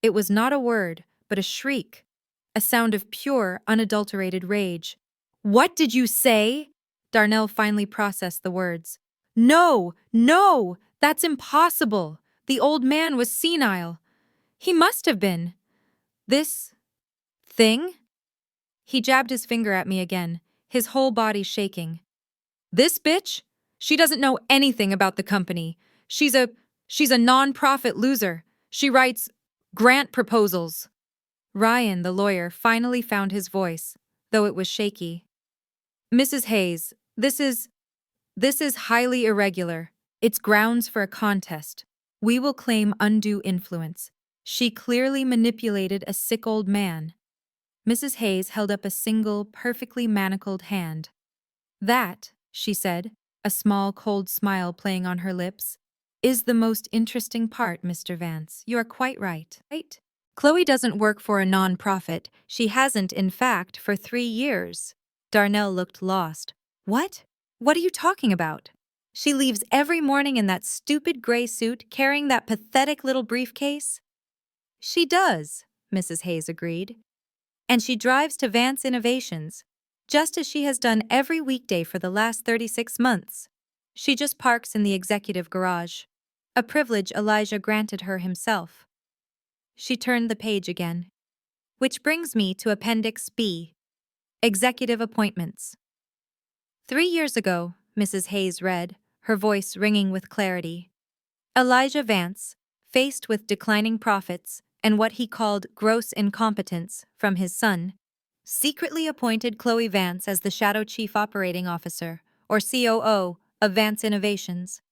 It was not a word, but a shriek, a sound of pure, unadulterated rage. What did you say? Darnell finally processed the words. No, no, that's impossible. The old man was senile. He must have been. This thing? He jabbed his finger at me again, his whole body shaking. This bitch? She doesn't know anything about the company. She's a non-profit loser. She writes grant proposals. Ryan, the lawyer, finally found his voice, though it was shaky. Mrs. Hayes, this is highly irregular. It's grounds for a contest. We will claim undue influence. She clearly manipulated a sick old man. Mrs. Hayes held up a single, perfectly manacled hand. That, she said, a small, cold smile playing on her lips, is the most interesting part, Mr. Vance. You are quite right. Right? Chloe doesn't work for a non-profit. She hasn't, in fact, for 3 years. Darnell looked lost. What? What are you talking about? She leaves every morning in that stupid gray suit, carrying that pathetic little briefcase? She does, Mrs. Hayes agreed. And she drives to Vance Innovations, just as she has done every weekday for the last 36 months. She just parks in the executive garage, a privilege Elijah granted her himself. She turned the page again. Which brings me to Appendix B, Executive Appointments. 3 years ago, Mrs. Hayes read, her voice ringing with clarity. Elijah Vance, faced with declining profits and what he called gross incompetence from his son, secretly appointed Chloe Vance as the Shadow Chief Operating Officer, or COO, of Vance Innovations.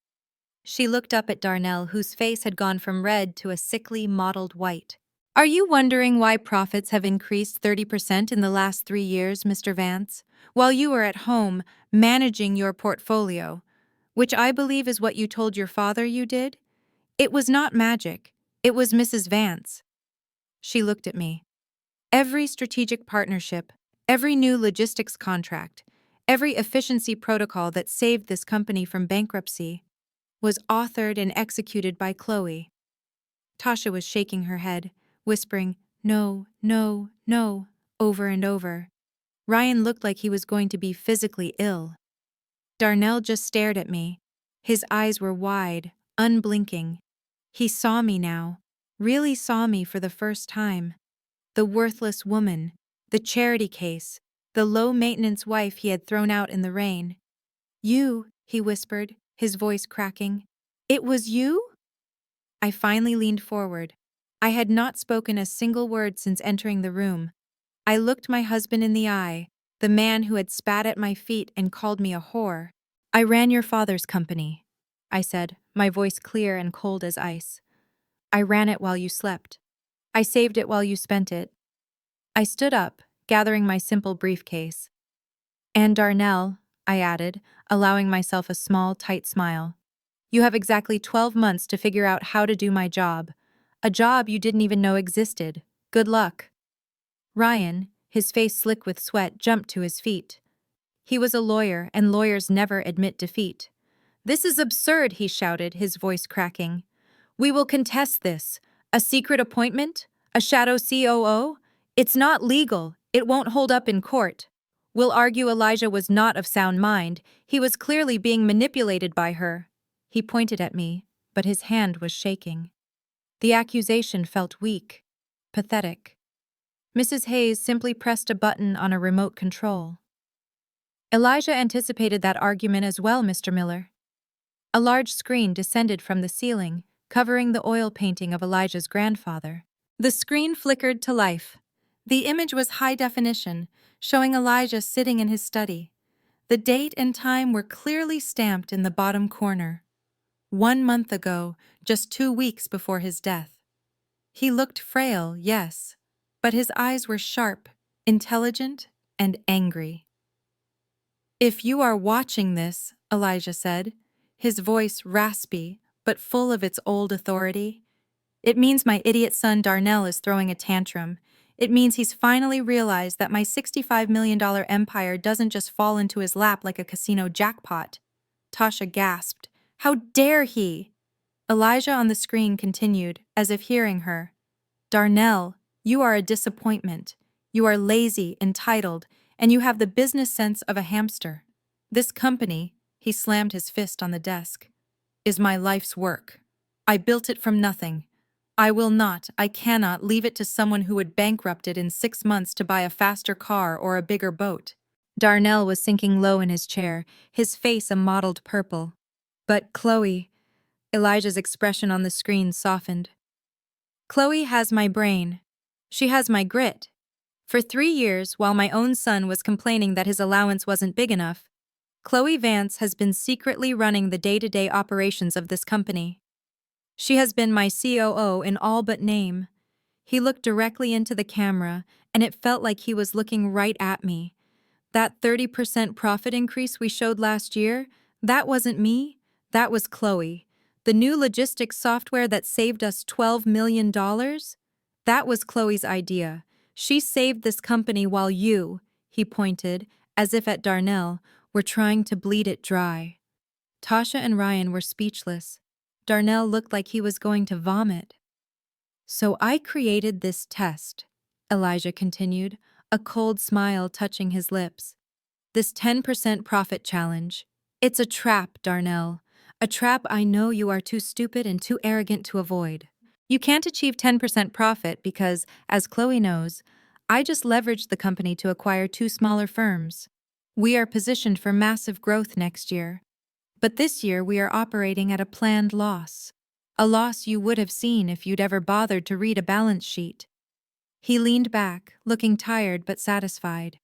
She looked up at Darnell, whose face had gone from red to a sickly, mottled white. Are you wondering why profits have increased 30% in the last 3 years, Mr. Vance, while you were at home managing your portfolio, which I believe is what you told your father you did? It was not magic. It was Mrs. Vance. She looked at me. Every strategic partnership, every new logistics contract, every efficiency protocol that saved this company from bankruptcy was authored and executed by Chloe. Tasha was shaking her head, whispering, no, no, no, over and over. Ryan looked like he was going to be physically ill. Darnell just stared at me. His eyes were wide, unblinking. He saw me now, really saw me for the first time. The worthless woman, the charity case, the low-maintenance wife he had thrown out in the rain. You, he whispered, his voice cracking. It was you? I finally leaned forward. I had not spoken a single word since entering the room. I looked my husband in the eye, the man who had spat at my feet and called me a whore. I ran your father's company, I said, my voice clear and cold as ice. I ran it while you slept. I saved it while you spent it. I stood up, gathering my simple briefcase. And Darnell, I added, allowing myself a small, tight smile. You have exactly 12 months to figure out how to do my job. A job you didn't even know existed. Good luck. Ryan, his face slick with sweat, jumped to his feet. He was a lawyer, and lawyers never admit defeat. "This is absurd," he shouted, his voice cracking. "We will contest this. A secret appointment? A shadow COO? It's not legal. It won't hold up in court. We'll argue Elijah was not of sound mind. He was clearly being manipulated by her." He pointed at me, but his hand was shaking. The accusation felt weak, pathetic. Mrs. Hayes simply pressed a button on a remote control. "Elijah anticipated that argument as well, Mr. Miller." A large screen descended from the ceiling, covering the oil painting of Elijah's grandfather. The screen flickered to life. The image was high definition, showing Elijah sitting in his study. The date and time were clearly stamped in the bottom corner. 1 month ago, just 2 weeks before his death. He looked frail, yes, but his eyes were sharp, intelligent, and angry. "If you are watching this," Elijah said, his voice raspy but full of its old authority, "it means my idiot son Darnell is throwing a tantrum. It means he's finally realized that my $65 million empire doesn't just fall into his lap like a casino jackpot." Tasha gasped. "How dare he?" Elijah on the screen continued, as if hearing her. "Darnell, you are a disappointment. You are lazy, entitled, and you have the business sense of a hamster. This company," he slammed his fist on the desk, "is my life's work. I built it from nothing. I cannot leave it to someone who would bankrupt it in 6 months to buy a faster car or a bigger boat." Darnell was sinking low in his chair, his face a mottled purple. "But Chloe," Elijah's expression on the screen softened. "Chloe has my brain. She has my grit. For 3 years, while my own son was complaining that his allowance wasn't big enough, Chloe Vance has been secretly running the day-to-day operations of this company. She has been my COO in all but name." He looked directly into the camera, and it felt like he was looking right at me. "That 30% profit increase we showed last year, that wasn't me, that was Chloe. The new logistics software that saved us $12 million? That was Chloe's idea. She saved this company while you," he pointed, as if at Darnell, "were trying to bleed it dry." Tasha and Ryan were speechless. Darnell looked like he was going to vomit. "So I created this test," Elijah continued, a cold smile touching his lips. "This 10% profit challenge. It's a trap, Darnell. A trap I know you are too stupid and too arrogant to avoid. You can't achieve 10% profit because, as Chloe knows, I just leveraged the company to acquire 2 smaller firms. We are positioned for massive growth next year. But this year we are operating at a planned loss. A loss you would have seen if you'd ever bothered to read a balance sheet." He leaned back, looking tired but satisfied.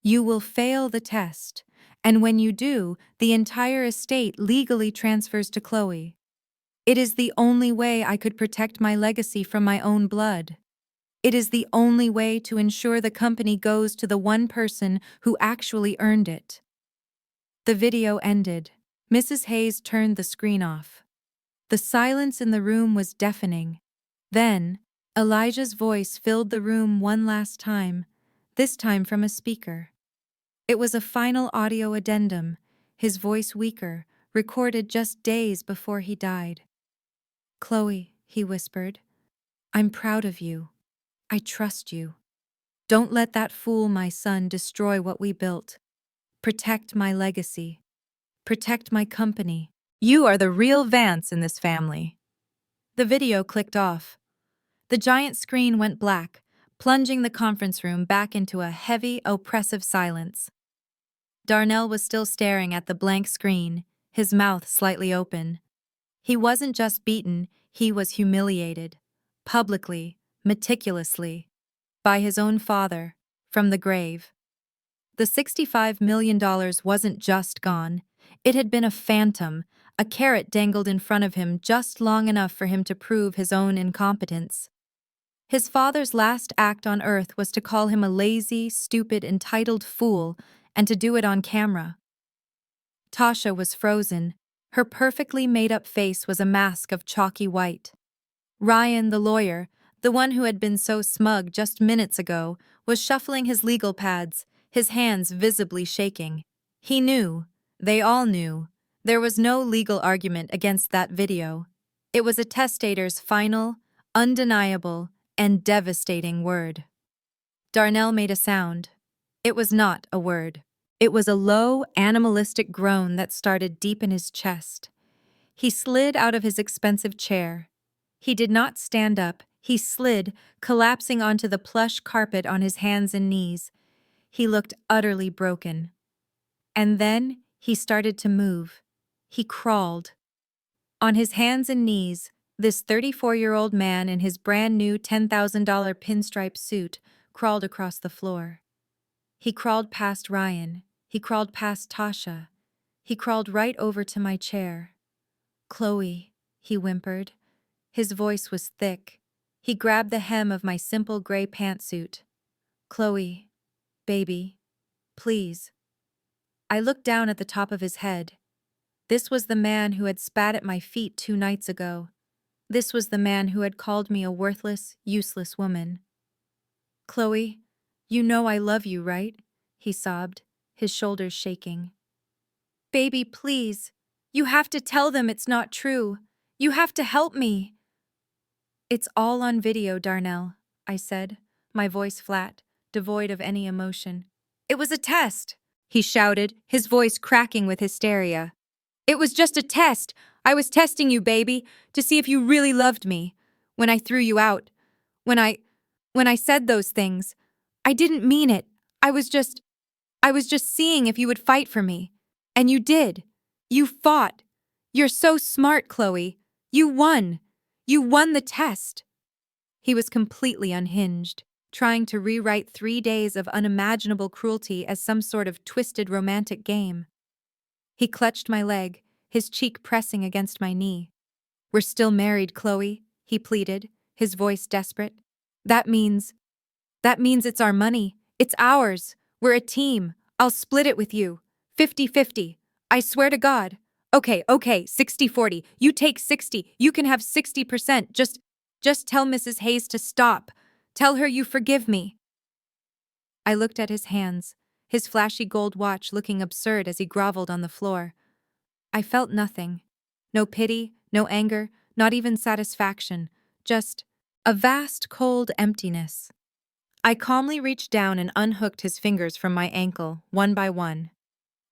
"You will fail the test, and when you do, the entire estate legally transfers to Chloe. It is the only way I could protect my legacy from my own blood. It is the only way to ensure the company goes to the one person who actually earned it." The video ended. Mrs. Hayes turned the screen off. The silence in the room was deafening. Then, Elijah's voice filled the room one last time, this time from a speaker. It was a final audio addendum, his voice weaker, recorded just days before he died. "Chloe," he whispered, "I'm proud of you. I trust you. Don't let that fool, my son, destroy what we built. Protect my legacy. Protect my company. You are the real Vance in this family." The video clicked off. The giant screen went black, plunging the conference room back into a heavy, oppressive silence. Darnell was still staring at the blank screen, his mouth slightly open. He wasn't just beaten, he was humiliated. Publicly, meticulously. By his own father, from the grave. The $65 million wasn't just gone. It had been a phantom, a carrot dangled in front of him just long enough for him to prove his own incompetence. His father's last act on earth was to call him a lazy, stupid, entitled fool, and to do it on camera. Tasha was frozen. Her perfectly made-up face was a mask of chalky white. Ryan, the lawyer, the one who had been so smug just minutes ago, was shuffling his legal pads, his hands visibly shaking. He knew. They all knew. There was no legal argument against that video. It was a testator's final, undeniable, and devastating word. Darnell made a sound. It was not a word. It was a low, animalistic groan that started deep in his chest. He slid out of his expensive chair. He did not stand up. He slid, collapsing onto the plush carpet on his hands and knees. He looked utterly broken. And then he started to move. He crawled. On his hands and knees, this 34-year-old man in his brand-new $10,000 pinstripe suit crawled across the floor. He crawled past Ryan. He crawled past Tasha. He crawled right over to my chair. "Chloe," he whimpered. His voice was thick. He grabbed the hem of my simple gray pantsuit. "Chloe, baby, please." I looked down at the top of his head. This was the man who had spat at my feet 2 nights ago. This was the man who had called me a worthless, useless woman. "Chloe, you know I love you, right?" he sobbed, his shoulders shaking. "Baby, please. You have to tell them it's not true. You have to help me." "It's all on video, Darnell," I said, my voice flat, devoid of any emotion. "It was a test," he shouted, his voice cracking with hysteria. "It was just a test. I was testing you, baby, to see if you really loved me. When I threw you out, when I said those things, I didn't mean it. I was just seeing if you would fight for me. And you did. You fought. You're so smart, Chloe. You won. You won the test." He was completely unhinged, trying to rewrite 3 days of unimaginable cruelty as some sort of twisted romantic game. He clutched my leg, his cheek pressing against my knee. "We're still married, Chloe," he pleaded, his voice desperate. That means it's our money. It's ours. We're a team. I'll split it with you. 50-50. I swear to God." Okay, 60-40. You take 60. You can have 60%. Just tell Mrs. Hayes to stop. Tell her you forgive me." I looked at his hands, his flashy gold watch looking absurd as he groveled on the floor. I felt nothing. No pity, no anger, not even satisfaction. Just a vast, cold emptiness. I calmly reached down and unhooked his fingers from my ankle, one by one.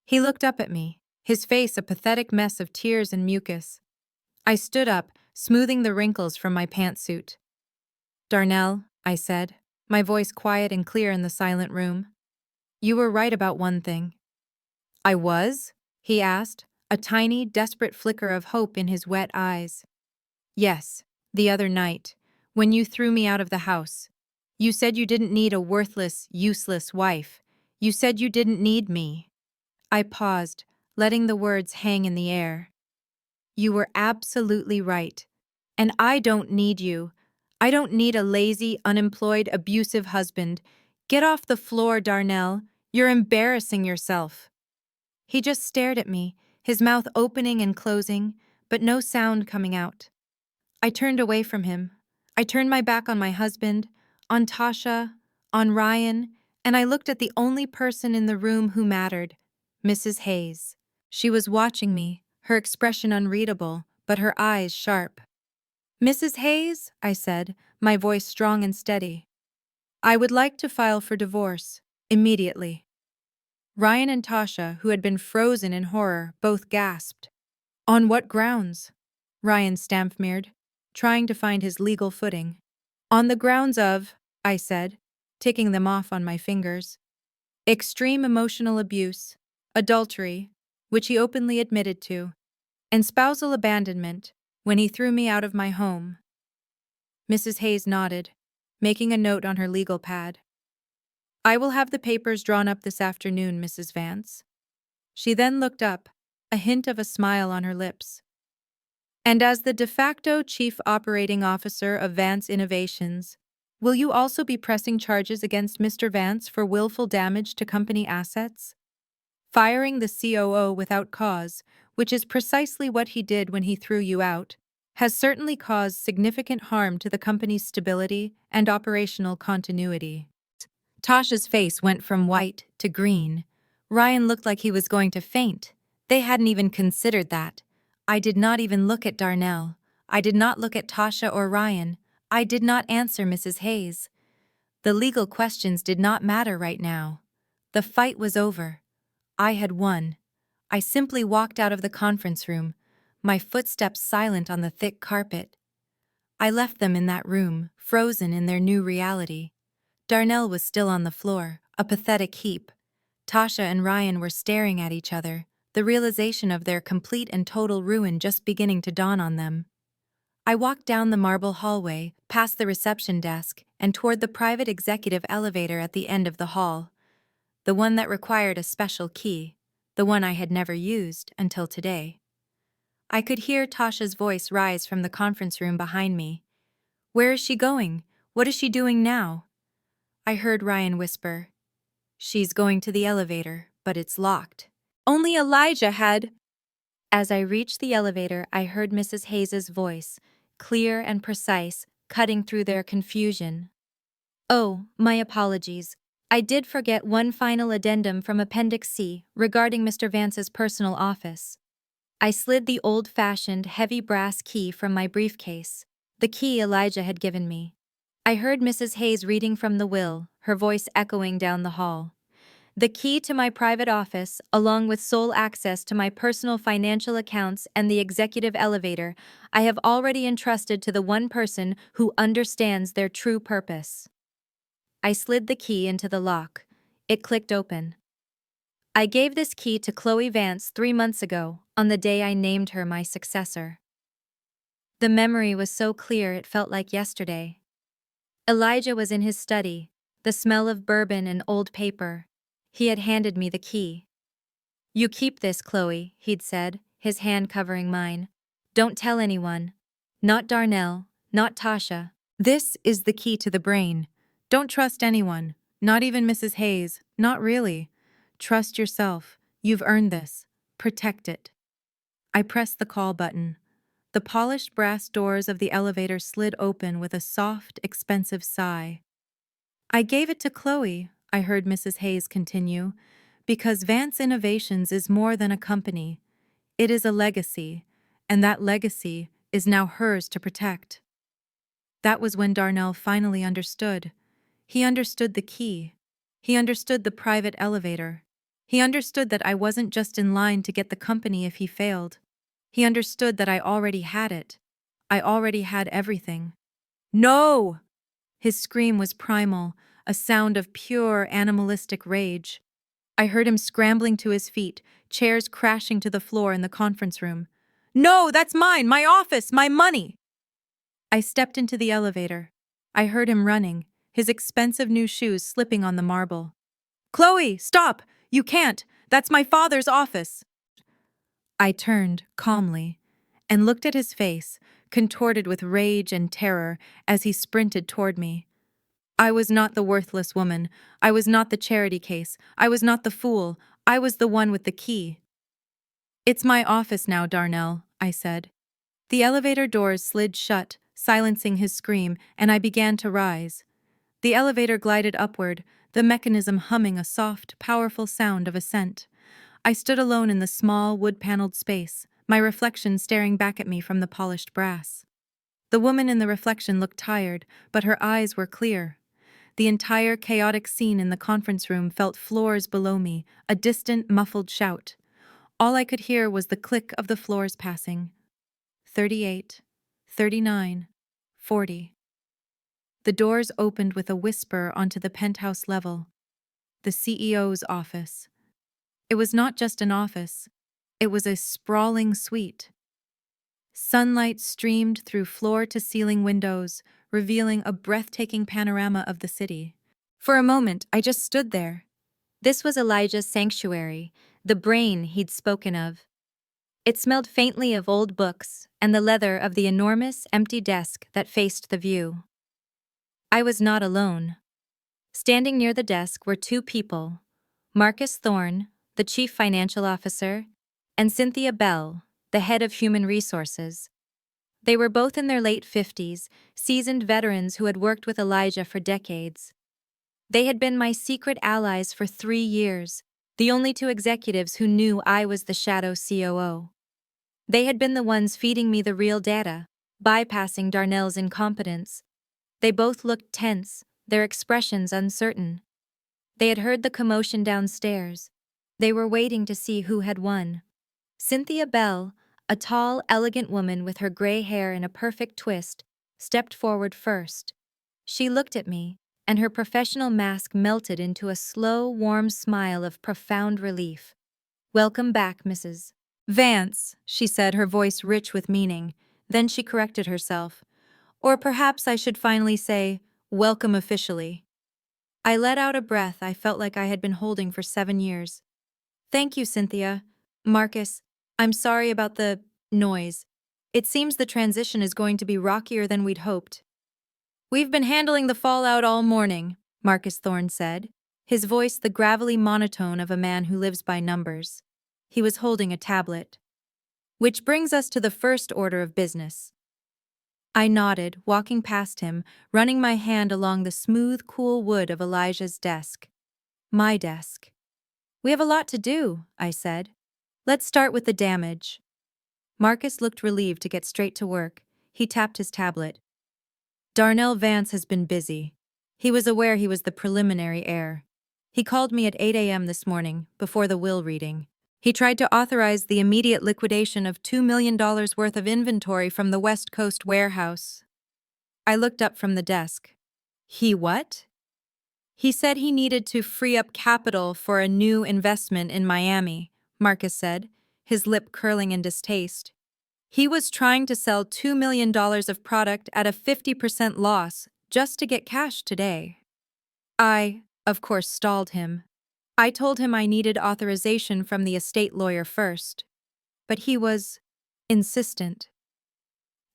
He looked up at me, his face a pathetic mess of tears and mucus. I stood up, smoothing the wrinkles from my pantsuit. "Darnell," I said, my voice quiet and clear in the silent room. "You were right about one thing." "I was?" he asked, a tiny, desperate flicker of hope in his wet eyes. "Yes, the other night, when you threw me out of the house. You said you didn't need a worthless, useless wife. You said you didn't need me." I paused, letting the words hang in the air. "You were absolutely right. And I don't need you. I don't need a lazy, unemployed, abusive husband. Get off the floor, Darnell. You're embarrassing yourself." He just stared at me, his mouth opening and closing, but no sound coming out. I turned away from him. I turned my back on my husband, on Tasha, on Ryan, and I looked at the only person in the room who mattered, Mrs. Hayes. She was watching me, her expression unreadable, but her eyes sharp. "Mrs. Hayes," I said, my voice strong and steady, "I would like to file for divorce, immediately." Ryan and Tasha, who had been frozen in horror, both gasped. "On what grounds?" Ryan stammered, trying to find his legal footing. "On the grounds of," I said, ticking them off on my fingers, "extreme emotional abuse, adultery, which he openly admitted to, and spousal abandonment, when he threw me out of my home." Mrs. Hayes nodded, making a note on her legal pad. "I will have the papers drawn up this afternoon, Mrs. Vance." She then looked up, a hint of a smile on her lips. "And as the de facto chief operating officer of Vance Innovations, will you also be pressing charges against Mr. Vance for willful damage to company assets? Firing the COO without cause, which is precisely what he did when he threw you out, has certainly caused significant harm to the company's stability and operational continuity. Tasha's face went from white to green. Ryan looked like he was going to faint. They hadn't even considered that. I did not even look at Darnell. I did not look at Tasha or Ryan. I did not answer Mrs. Hayes. The legal questions did not matter right now. The fight was over. I had won. I simply walked out of the conference room, my footsteps silent on the thick carpet. I left them in that room, frozen in their new reality. Darnell was still on the floor, a pathetic heap. Tasha and Ryan were staring at each other, the realization of their complete and total ruin just beginning to dawn on them. I walked down the marble hallway, past the reception desk, and toward the private executive elevator at the end of the hall. The one that required a special key, the one I had never used until today. I could hear Tasha's voice rise from the conference room behind me. "Where is she going? What is she doing now?" I heard Ryan whisper, "She's going to the elevator, but it's locked." Only Elijah had. As I reached the elevator, I heard Mrs. Hayes's voice, clear and precise, cutting through their confusion. "Oh, my apologies. I did forget one final addendum from Appendix C regarding Mr. Vance's personal office." I slid the old-fashioned, heavy brass key from my briefcase, the key Elijah had given me. I heard Mrs. Hayes reading from the will, her voice echoing down the hall. "The key to my private office, along with sole access to my personal financial accounts and the executive elevator, I have already entrusted to the one person who understands their true purpose." I slid the key into the lock. It clicked open. "I gave this key to Chloe Vance 3 months ago, on the day I named her my successor." The memory was so clear it felt like yesterday. Elijah was in his study, the smell of bourbon and old paper. He had handed me the key. "You keep this, Chloe," he'd said, his hand covering mine. "Don't tell anyone. Not Darnell, not Tasha. This is the key to the brain. Don't trust anyone, not even Mrs. Hayes, not really. Trust yourself. You've earned this. Protect it." I pressed the call button. The polished brass doors of the elevator slid open with a soft, expensive sigh. "I gave it to Chloe," I heard Mrs. Hayes continue, "because Vance Innovations is more than a company. It is a legacy, and that legacy is now hers to protect." That was when Darnell finally understood. He understood the key. He understood the private elevator. He understood that I wasn't just in line to get the company if he failed. He understood that I already had it. I already had everything. "No!" His scream was primal, a sound of pure animalistic rage. I heard him scrambling to his feet, chairs crashing to the floor in the conference room. "No, that's mine, my office, my money!" I stepped into the elevator. I heard him running, his expensive new shoes slipping on the marble. "Chloe, stop! You can't! That's my father's office!" I turned, calmly, and looked at his face, contorted with rage and terror, as he sprinted toward me. I was not the worthless woman. I was not the charity case. I was not the fool. I was the one with the key. "It's my office now, Darnell," I said. The elevator doors slid shut, silencing his scream, and I began to rise. The elevator glided upward, the mechanism humming a soft, powerful sound of ascent. I stood alone in the small, wood-paneled space, my reflection staring back at me from the polished brass. The woman in the reflection looked tired, but her eyes were clear. The entire chaotic scene in the conference room felt floors below me, a distant, muffled shout. All I could hear was the click of the floors passing. 38, 39, 40. The doors opened with a whisper onto the penthouse level. The CEO's office. It was not just an office. It was a sprawling suite. Sunlight streamed through floor-to-ceiling windows, revealing a breathtaking panorama of the city. For a moment, I just stood there. This was Elijah's sanctuary, the brain he'd spoken of. It smelled faintly of old books and the leather of the enormous, empty desk that faced the view. I was not alone. Standing near the desk were 2 people, Marcus Thorne, the chief financial officer, and Cynthia Bell, the head of human resources. They were both in their late 50s, seasoned veterans who had worked with Elijah for decades. They had been my secret allies for 3 years, the only two executives who knew I was the shadow COO. They had been the ones feeding me the real data, bypassing Darnell's incompetence. They both looked tense, their expressions uncertain. They had heard the commotion downstairs. They were waiting to see who had won. Cynthia Bell, a tall, elegant woman with her gray hair in a perfect twist, stepped forward first. She looked at me, and her professional mask melted into a slow, warm smile of profound relief. "Welcome back, Mrs. Vance," she said, her voice rich with meaning. Then she corrected herself. "Or perhaps I should finally say, welcome officially." I let out a breath I felt like I had been holding for 7 years. "Thank you, Cynthia. Marcus, I'm sorry about the noise. It seems the transition is going to be rockier than we'd hoped." "We've been handling the fallout all morning," Marcus Thorne said, his voice the gravelly monotone of a man who lives by numbers. He was holding a tablet. "Which brings us to the first order of business." I nodded, walking past him, running my hand along the smooth, cool wood of Elijah's desk. My desk. "We have a lot to do," I said. "Let's start with the damage." Marcus looked relieved to get straight to work. He tapped his tablet. "Darnell Vance has been busy. He was aware he was the preliminary heir. He called me at 8 a.m. this morning, before the will reading. He tried to authorize the immediate liquidation of $2 million worth of inventory from the West Coast warehouse." I looked up from the desk. "He what?" "He said he needed to free up capital for a new investment in Miami," Marcus said, his lip curling in distaste. "He was trying to sell $2 million of product at a 50% loss just to get cash today." I, of course, stalled him. I told him I needed authorization from the estate lawyer first. But he was insistent.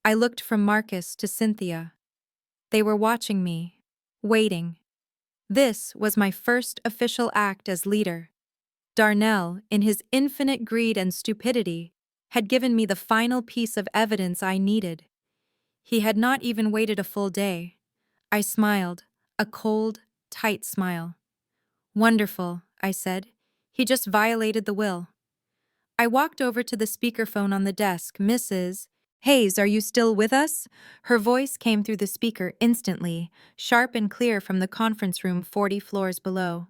I looked from Marcus to Cynthia. They were watching me, waiting. This was my first official act as leader. Darnell, in his infinite greed and stupidity, had given me the final piece of evidence I needed. He had not even waited a full day. I smiled, a cold, tight smile. "Wonderful," I said. "He just violated the will." I walked over to the speakerphone on the desk. "Mrs. Hayes, are you still with us?" Her voice came through the speaker instantly, sharp and clear from the conference room 40 floors below.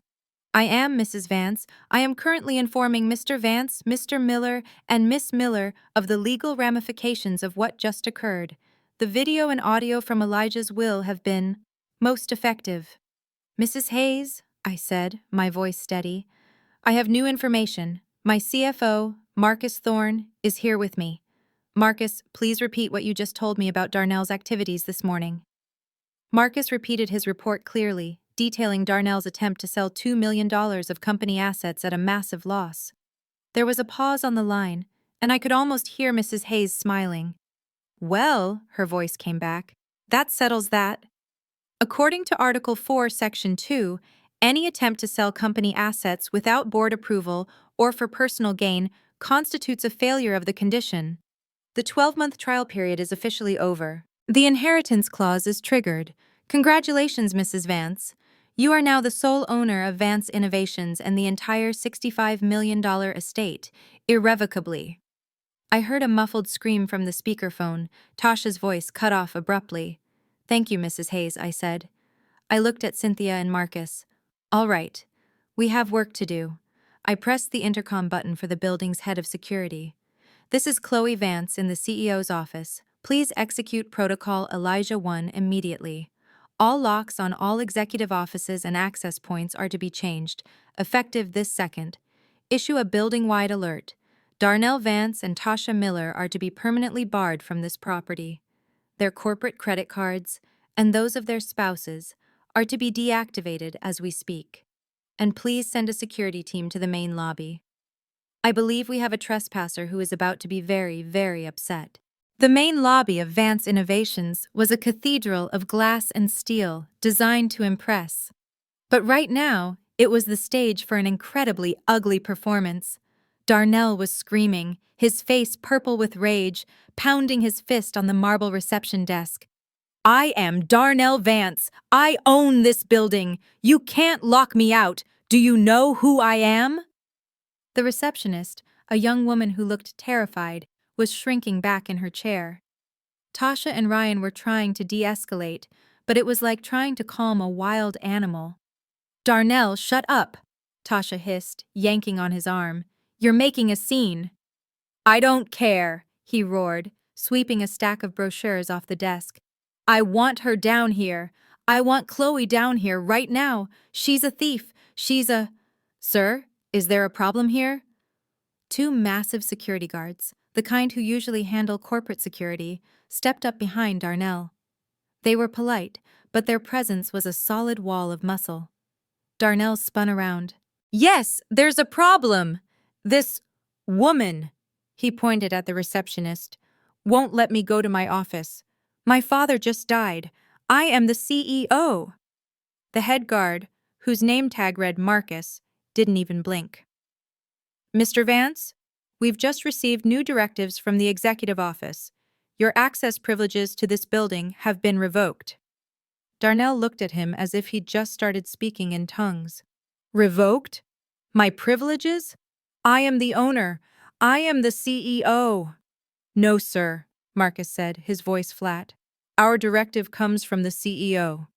"I am, Mrs. Vance. I am currently informing Mr. Vance, Mr. Miller, and Miss Miller of the legal ramifications of what just occurred. The video and audio from Elijah's will have been most effective." "Mrs. Hayes," I said, my voice steady, "I have new information. My CFO, Marcus Thorne, is here with me. Marcus, please repeat what you just told me about Darnell's activities this morning." Marcus repeated his report clearly, detailing Darnell's attempt to sell $2 million of company assets at a massive loss. There was a pause on the line, and I could almost hear Mrs. Hayes smiling. "Well," her voice came back, "that settles that. According to Article 4, Section 2, any attempt to sell company assets without board approval or for personal gain constitutes a failure of the condition. The 12-month trial period is officially over. The inheritance clause is triggered. Congratulations, Mrs. Vance. You are now the sole owner of Vance Innovations and the entire $65 million estate, irrevocably." I heard a muffled scream from the speakerphone. Tasha's voice cut off abruptly. "Thank you, Mrs. Hayes," I said. I looked at Cynthia and Marcus. "All right. We have work to do." I pressed the intercom button for the building's head of security. "This is Chloe Vance in the CEO's office. Please execute Protocol Elijah 1 immediately. All locks on all executive offices and access points are to be changed, effective this second. Issue a building-wide alert. Darnell Vance and Tasha Miller are to be permanently barred from this property. Their corporate credit cards, and those of their spouses, are to be deactivated as we speak. And please send a security team to the main lobby. I believe we have a trespasser who is about to be very, very upset." The main lobby of Vance Innovations was a cathedral of glass and steel designed to impress. But right now, it was the stage for an incredibly ugly performance. Darnell was screaming, his face purple with rage, pounding his fist on the marble reception desk. I am Darnell Vance. I own this building. You can't lock me out. Do you know who I am? The receptionist, a young woman who looked terrified, was shrinking back in her chair. Tasha and Ryan were trying to de-escalate, but it was like trying to calm a wild animal. Darnell, shut up, Tasha hissed, yanking on his arm. You're making a scene. I don't care, he roared, sweeping a stack of brochures off the desk. I want her down here. I want Chloe down here right now. She's a thief. She's a... Sir, is there a problem here? Two massive security guards, the kind who usually handle corporate security, stepped up behind Darnell. They were polite, but their presence was a solid wall of muscle. Darnell spun around. Yes, there's a problem. This woman, he pointed at the receptionist, won't let me go to my office. My father just died. I am the CEO. The head guard, whose name tag read Marcus, didn't even blink. Mr. Vance, we've just received new directives from the executive office. Your access privileges to this building have been revoked. Darnell looked at him as if he'd just started speaking in tongues. Revoked? My privileges? I am the owner. I am the CEO. No, sir, Marcus said, his voice flat. Our directive comes from the CEO.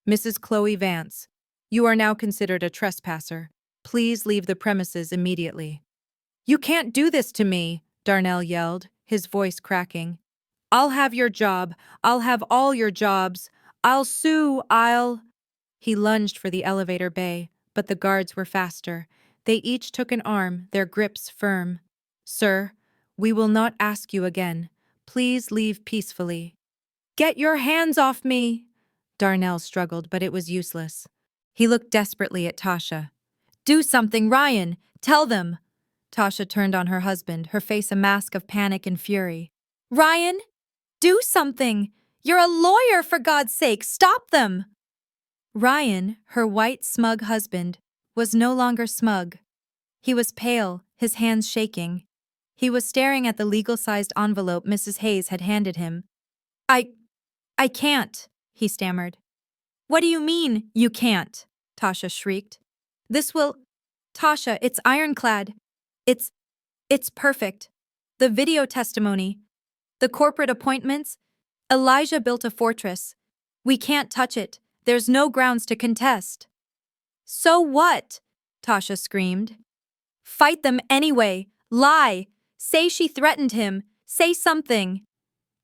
Mrs. Chloe Vance, you are now considered a trespasser. Please leave the premises immediately. You can't do this to me, Darnell yelled, his voice cracking. I'll have your job. I'll have all your jobs. I'll sue. He lunged for the elevator bay, but the guards were faster. They each took an arm, their grips firm. Sir, we will not ask you again. Please leave peacefully. Get your hands off me! Darnell struggled, but it was useless. He looked desperately at Tasha. Do something, Ryan! Tell them! Tasha turned on her husband, her face a mask of panic and fury. Ryan! Do something! You're a lawyer, for God's sake! Stop them! Ryan, her white, smug husband, was no longer smug. He was pale, his hands shaking. He was staring at the legal-sized envelope Mrs. Hayes had handed him. I can't, he stammered. What do you mean, you can't? Tasha shrieked. Tasha, it's ironclad. It's perfect. The video testimony. The corporate appointments. Elijah built a fortress. We can't touch it. There's no grounds to contest. So what? Tasha screamed. Fight them anyway. Lie. Say she threatened him. Say something.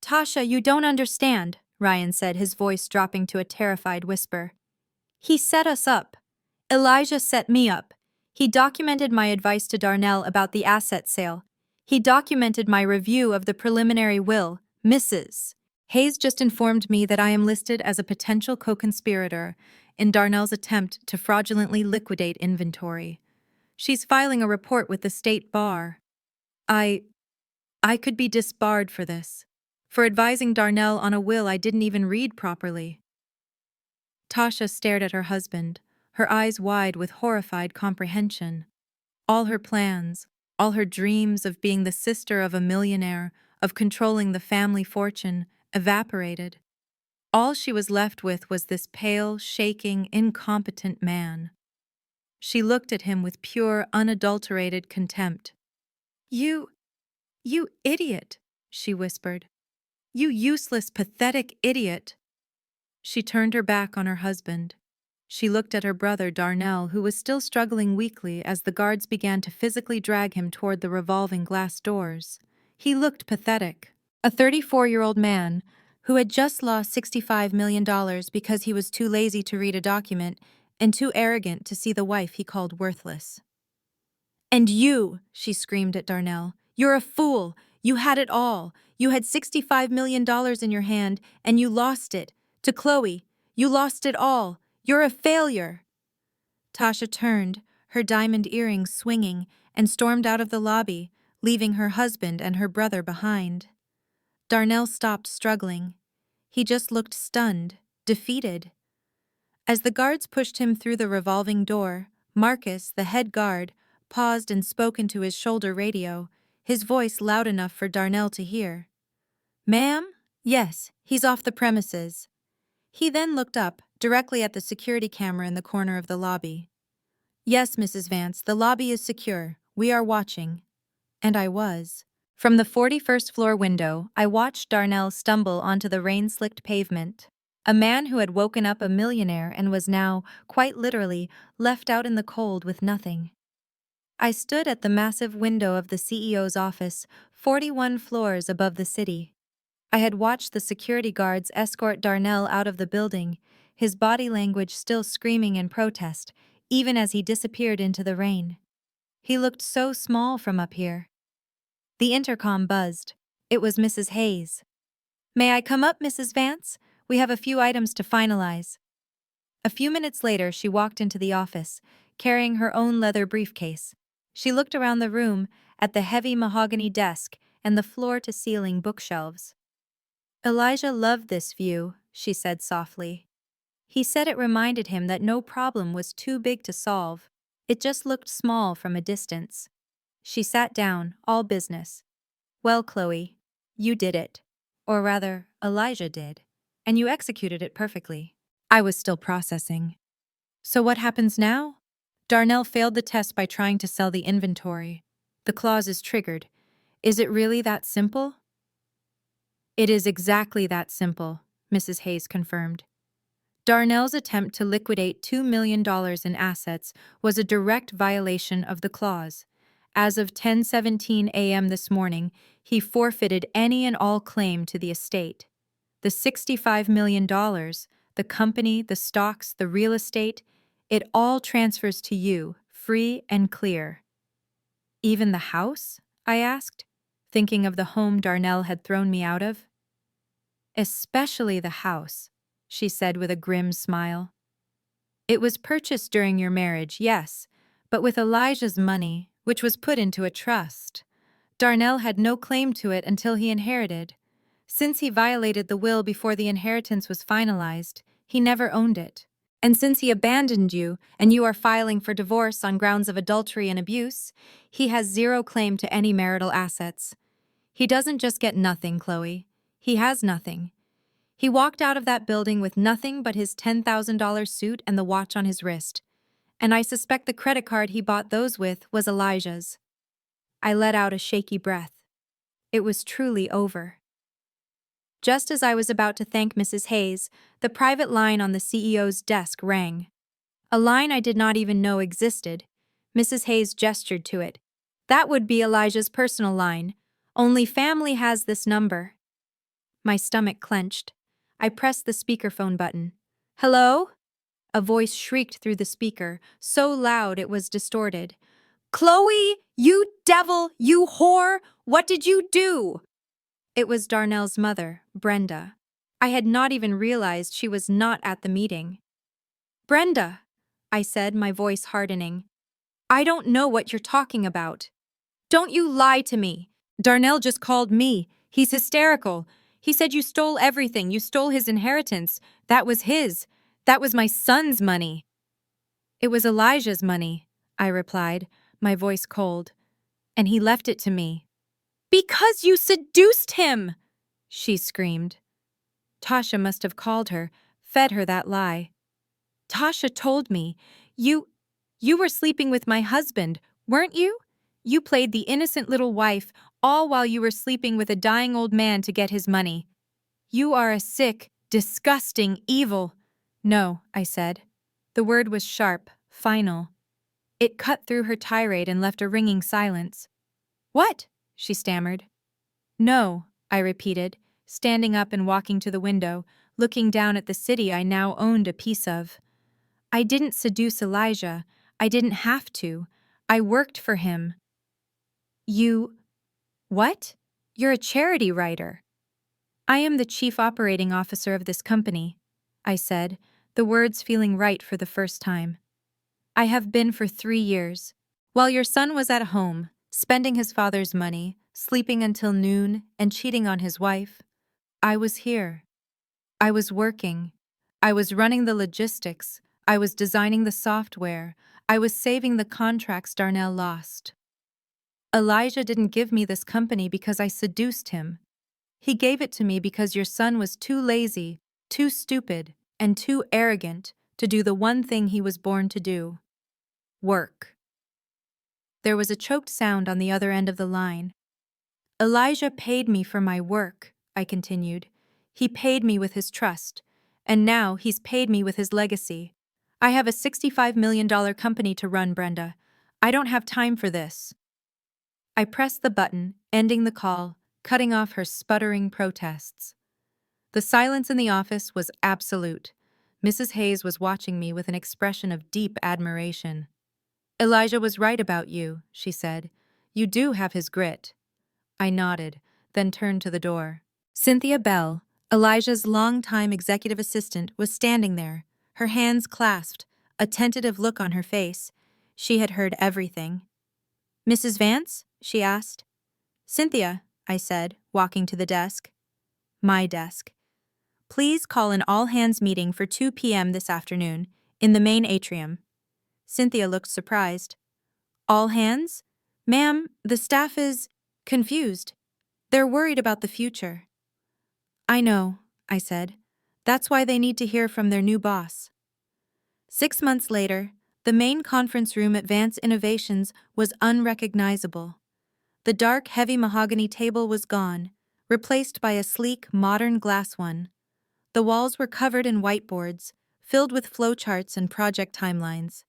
Tasha, you don't understand, Ryan said, his voice dropping to a terrified whisper. He set us up. Elijah set me up. He documented my advice to Darnell about the asset sale. He documented my review of the preliminary will. Mrs. Hayes just informed me that I am listed as a potential co-conspirator in Darnell's attempt to fraudulently liquidate inventory. She's filing a report with the state bar. I could be disbarred for this, for advising Darnell on a will I didn't even read properly. Tasha stared at her husband, her eyes wide with horrified comprehension. All her plans, all her dreams of being the sister of a millionaire, of controlling the family fortune, evaporated. All she was left with was this pale, shaking, incompetent man. She looked at him with pure, unadulterated contempt. You idiot, she whispered. You useless, pathetic idiot. She turned her back on her husband. She looked at her brother Darnell, who was still struggling weakly as the guards began to physically drag him toward the revolving glass doors. He looked pathetic. A 34-year-old man who had just lost $65 million because he was too lazy to read a document and too arrogant to see the wife he called worthless. And you, she screamed at Darnell, you're a fool. You had it all. You had $65 million in your hand, and you lost it. To Chloe, you lost it all. You're a failure. Tasha turned, her diamond earrings swinging, and stormed out of the lobby, leaving her husband and her brother behind. Darnell stopped struggling. He just looked stunned, defeated. As the guards pushed him through the revolving door, Marcus, the head guard, paused and spoke into his shoulder radio, his voice loud enough for Darnell to hear. "Ma'am? Yes, he's off the premises." He then looked up, directly at the security camera in the corner of the lobby. "Yes, Mrs. Vance, the lobby is secure. We are watching." And I was. From the 41st floor window, I watched Darnell stumble onto the rain-slicked pavement. A man who had woken up a millionaire and was now, quite literally, left out in the cold with nothing. I stood at the massive window of the CEO's office, 41 floors above the city. I had watched the security guards escort Darnell out of the building, his body language still screaming in protest, even as he disappeared into the rain. He looked so small from up here. The intercom buzzed. It was Mrs. Hayes. "May I come up, Mrs. Vance? We have a few items to finalize." A few minutes later, she walked into the office, carrying her own leather briefcase. She looked around the room, at the heavy mahogany desk and the floor-to-ceiling bookshelves. "Elijah loved this view," she said softly. He said it reminded him that no problem was too big to solve. It just looked small from a distance. She sat down, all business. "Well, Chloe, you did it. Or rather, Elijah did. And you executed it perfectly." I was still processing. "So what happens now?" "Darnell failed the test by trying to sell the inventory. The clause is triggered. Is it really that simple?" "It is exactly that simple," Mrs. Hayes confirmed. Darnell's attempt to liquidate $2 million in assets was a direct violation of the clause. As of 10:17 a.m. this morning, he forfeited any and all claim to the estate. The $65 million, the company, the stocks, the real estate, it all transfers to you, free and clear. "Even the house?" I asked, thinking of the home Darnell had thrown me out of. "Especially the house," she said with a grim smile. "It was purchased during your marriage, yes, but with Elijah's money, which was put into a trust. Darnell had no claim to it until he inherited. Since he violated the will before the inheritance was finalized, he never owned it. And since he abandoned you, and you are filing for divorce on grounds of adultery and abuse, he has zero claim to any marital assets. He doesn't just get nothing, Chloe. He has nothing. He walked out of that building with nothing but his $10,000 suit and the watch on his wrist. And I suspect the credit card he bought those with was Elijah's." I let out a shaky breath. It was truly over. Just as I was about to thank Mrs. Hayes, the private line on the CEO's desk rang. A line I did not even know existed. Mrs. Hayes gestured to it. "That would be Elijah's personal line. Only family has this number." My stomach clenched. I pressed the speakerphone button. "Hello?" A voice shrieked through the speaker, so loud it was distorted. "Chloe, you devil, you whore! What did you do?" It was Darnell's mother, Brenda. I had not even realized she was not at the meeting. "Brenda," I said, my voice hardening. "I don't know what you're talking about." "Don't you lie to me. Darnell just called me. He's hysterical. He said you stole everything. You stole his inheritance. That was his. That was my son's money." "It was Elijah's money," I replied, my voice cold. "And he left it to me." "Because you seduced him!" she screamed. Tasha must have called her, fed her that lie. "Tasha told me, you were sleeping with my husband, weren't you? You played the innocent little wife, all while you were sleeping with a dying old man to get his money. You are a sick, disgusting, evil—" "No," I said. The word was sharp, final. It cut through her tirade and left a ringing silence. "What?" she stammered. "No," I repeated, standing up and walking to the window, looking down at the city I now owned a piece of. "I didn't seduce Elijah. I didn't have to. I worked for him." "You... what? You're a charity writer." "I am the chief operating officer of this company," I said, the words feeling right for the first time. "I have been for 3 years. While your son was at home, spending his father's money, sleeping until noon, and cheating on his wife, I was here. I was working. I was running the logistics. I was designing the software. I was saving the contracts Darnell lost. Elijah didn't give me this company because I seduced him. He gave it to me because your son was too lazy, too stupid, and too arrogant to do the one thing he was born to do: work. There was a choked sound on the other end of the line. Elijah paid me for my work, I continued. He paid me with his trust, and now he's paid me with his legacy. I have a $65 million company to run, Brenda. I don't have time for this. I pressed the button, ending the call, cutting off her sputtering protests. The silence in the office was absolute. Mrs. Hayes was watching me with an expression of deep admiration. Elijah was right about you, she said. You do have his grit. I nodded, then turned to the door. Cynthia Bell, Elijah's longtime executive assistant, was standing there, her hands clasped, a tentative look on her face. She had heard everything. Mrs. Vance? She asked. Cynthia, I said, walking to the desk. My desk. Please call an all-hands meeting for 2 p.m. this afternoon, in the main atrium. Cynthia looked surprised. All hands? Ma'am, the staff is confused. They're worried about the future. I know, I said. That's why they need to hear from their new boss. 6 months later, the main conference room at Vance Innovations was unrecognizable. The dark, heavy mahogany table was gone, replaced by a sleek, modern glass one. The walls were covered in whiteboards, filled with flowcharts and project timelines.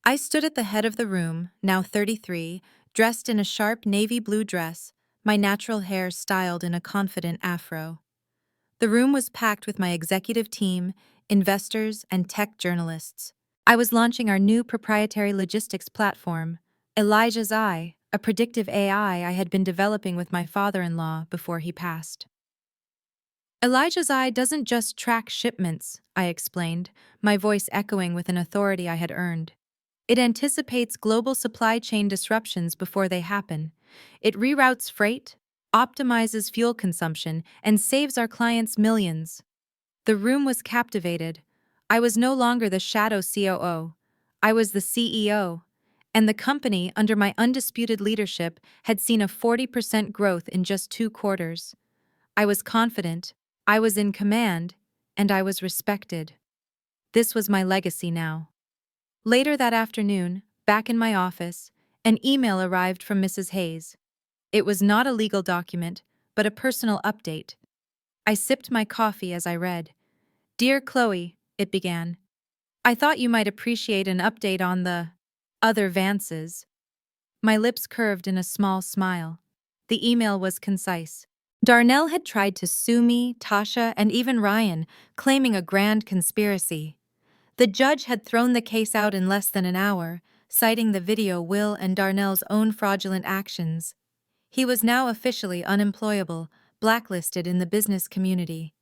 I stood at the head of the room, now 33, dressed in a sharp navy blue dress, my natural hair styled in a confident afro. The room was packed with my executive team, investors, and tech journalists. I was launching our new proprietary logistics platform, Elijah's Eye, a predictive AI I had been developing with my father-in-law before he passed. Elijah's Eye doesn't just track shipments, I explained, my voice echoing with an authority I had earned. It anticipates global supply chain disruptions before they happen. It reroutes freight, optimizes fuel consumption, and saves our clients millions. The room was captivated. I was no longer the shadow COO. I was the CEO. And the company, under my undisputed leadership, had seen a 40% growth in just 2 quarters. I was confident, I was in command, and I was respected. This was my legacy now. Later that afternoon, back in my office, an email arrived from Mrs. Hayes. It was not a legal document, but a personal update. I sipped my coffee as I read. Dear Chloe, it began. I thought you might appreciate an update on the other Vances. My lips curved in a small smile. The email was concise. Darnell had tried to sue me, Tasha, and even Ryan, claiming a grand conspiracy. The judge had thrown the case out in less than an hour, citing the video Will and Darnell's own fraudulent actions. He was now officially unemployable, blacklisted in the business community.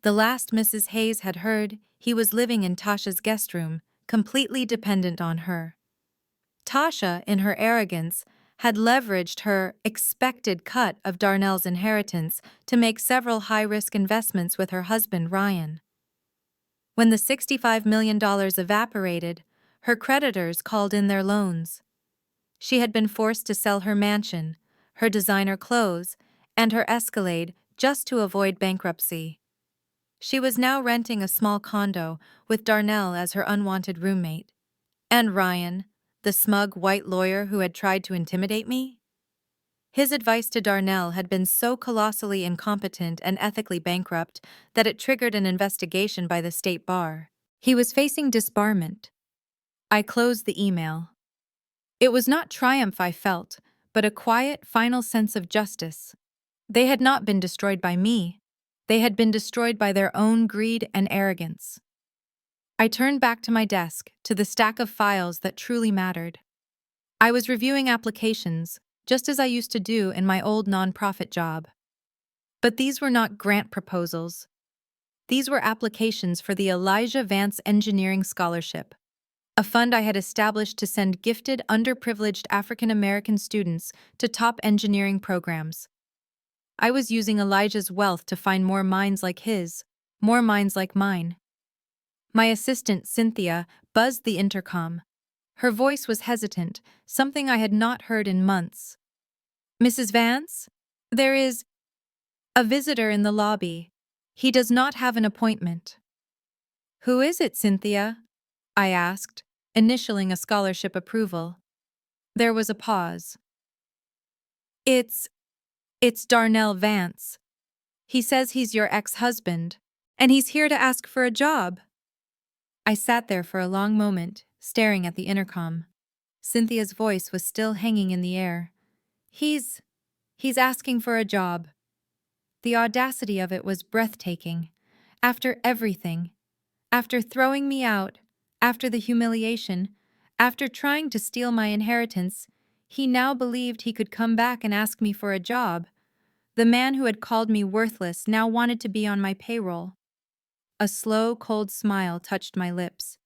The last Mrs. Hayes had heard, he was living in Tasha's guest room, completely dependent on her. Tasha, in her arrogance, had leveraged her expected cut of Darnell's inheritance to make several high-risk investments with her husband, Ryan. When the $65 million evaporated, her creditors called in their loans. She had been forced to sell her mansion, her designer clothes, and her Escalade just to avoid bankruptcy. She was now renting a small condo with Darnell as her unwanted roommate. And Ryan, the smug white lawyer who had tried to intimidate me? His advice to Darnell had been so colossally incompetent and ethically bankrupt that it triggered an investigation by the state bar. He was facing disbarment. I closed the email. It was not triumph I felt, but a quiet, final sense of justice. They had not been destroyed by me. They had been destroyed by their own greed and arrogance. I turned back to my desk, to the stack of files that truly mattered. I was reviewing applications, just as I used to do in my old nonprofit job. But these were not grant proposals. These were applications for the Elijah Vance Engineering Scholarship, a fund I had established to send gifted, underprivileged African American students to top engineering programs. I was using Elijah's wealth to find more minds like his, more minds like mine. My assistant, Cynthia, buzzed the intercom. Her voice was hesitant, something I had not heard in months. "Mrs. Vance? There is a visitor in the lobby. He does not have an appointment." "Who is it, Cynthia?" I asked, initialing a scholarship approval. There was a pause. It's Darnell Vance. He says he's your ex-husband, and he's here to ask for a job." I sat there for a long moment, staring at the intercom. Cynthia's voice was still hanging in the air. He's asking for a job." The audacity of it was breathtaking. After everything, after throwing me out, after the humiliation, after trying to steal my inheritance, he now believed he could come back and ask me for a job. The man who had called me worthless now wanted to be on my payroll. A slow, cold smile touched my lips.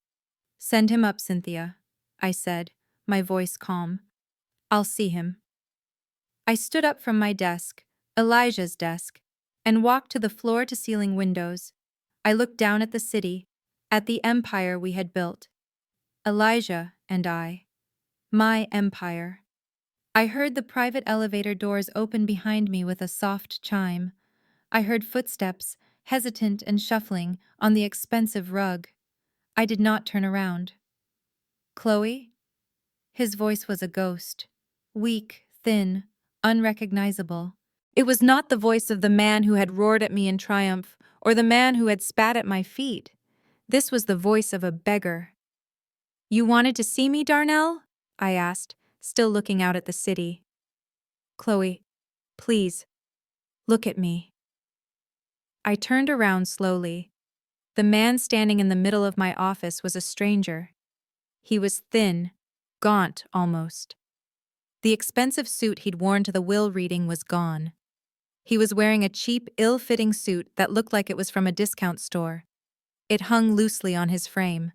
"Send him up, Cynthia," I said, my voice calm. "I'll see him." I stood up from my desk, Elijah's desk, and walked to the floor-to-ceiling windows. I looked down at the city, at the empire we had built. Elijah and I. My empire. I heard the private elevator doors open behind me with a soft chime. I heard footsteps, hesitant and shuffling, on the expensive rug. I did not turn around. "Chloe?" His voice was a ghost. Weak, thin, unrecognizable. It was not the voice of the man who had roared at me in triumph, or the man who had spat at my feet. This was the voice of a beggar. "You wanted to see me, Darnell?" I asked, still looking out at the city. "Chloe, please, look at me." I turned around slowly. The man standing in the middle of my office was a stranger. He was thin, gaunt almost. The expensive suit he'd worn to the will reading was gone. He was wearing a cheap, ill-fitting suit that looked like it was from a discount store. It hung loosely on his frame.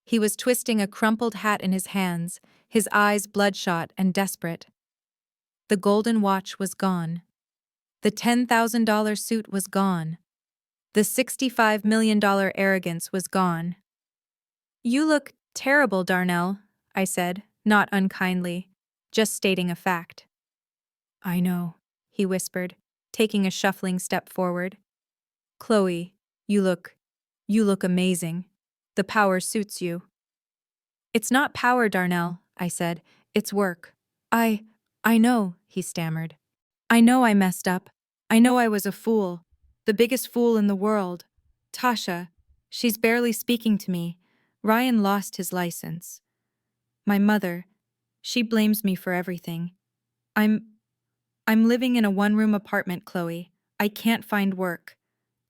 He was twisting a crumpled hat in his hands, his eyes bloodshot and desperate. The golden watch was gone. The $10,000 suit was gone. The $65 million arrogance was gone. "You look terrible, Darnell," I said, not unkindly, just stating a fact. "I know," he whispered, taking a shuffling step forward. "Chloe, you look amazing. The power suits you." "It's not power, Darnell," I said. "It's work." I know," he stammered. "I know I messed up. I know I was a fool. The biggest fool in the world. Tasha, she's barely speaking to me. Ryan lost his license. My mother, she blames me for everything. I'm living in a one-room apartment, Chloe. I can't find work.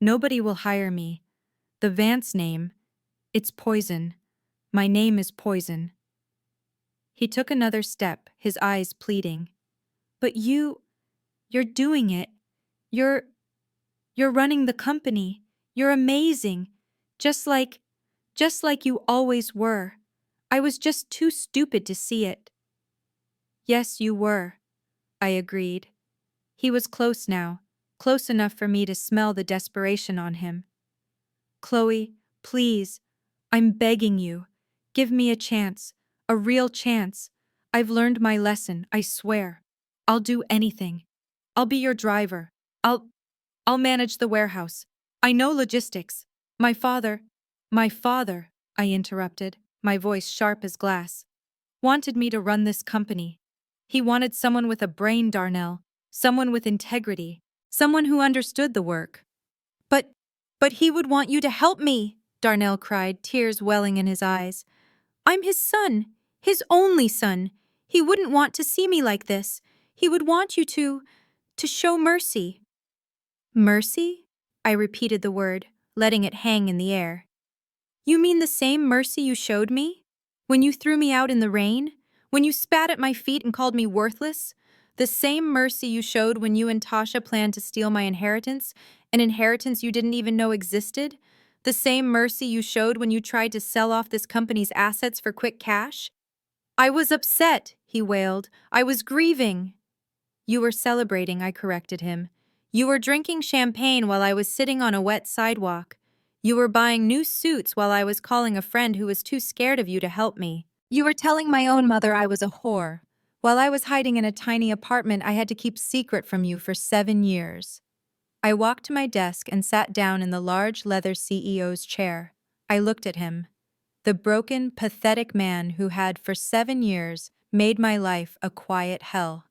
Nobody will hire me. The Vance name, it's poison. My name is poison." He took another step, his eyes pleading. "But you're doing it. You're running the company. You're amazing. Just like you always were. I was just too stupid to see it." "Yes, you were," I agreed. He was close now, close enough for me to smell the desperation on him. "Chloe, please, I'm begging you. Give me a chance, a real chance. I've learned my lesson, I swear. I'll do anything. I'll be your driver. I'll manage the warehouse. I know logistics. My father, I interrupted, my voice sharp as glass, wanted me to run this company. He wanted someone with a brain, Darnell, someone with integrity, someone who understood the work." But he would want you to help me," Darnell cried, tears welling in his eyes. "I'm his son, his only son. He wouldn't want to see me like this. He would want you to show mercy." "Mercy?" I repeated the word, letting it hang in the air. "You mean the same mercy you showed me? When you threw me out in the rain? When you spat at my feet and called me worthless? The same mercy you showed when you and Tasha planned to steal my inheritance, an inheritance you didn't even know existed? The same mercy you showed when you tried to sell off this company's assets for quick cash?" "I was upset," he wailed. "I was grieving." "You were celebrating," I corrected him. "You were drinking champagne while I was sitting on a wet sidewalk. You were buying new suits while I was calling a friend who was too scared of you to help me." You were telling my own mother I was a whore, while I was hiding in a tiny apartment I had to keep secret from you for 7 years. I walked to my desk and sat down in the large leather CEO's chair. I looked at him, the broken, pathetic man who had, for 7 years, made my life a quiet hell.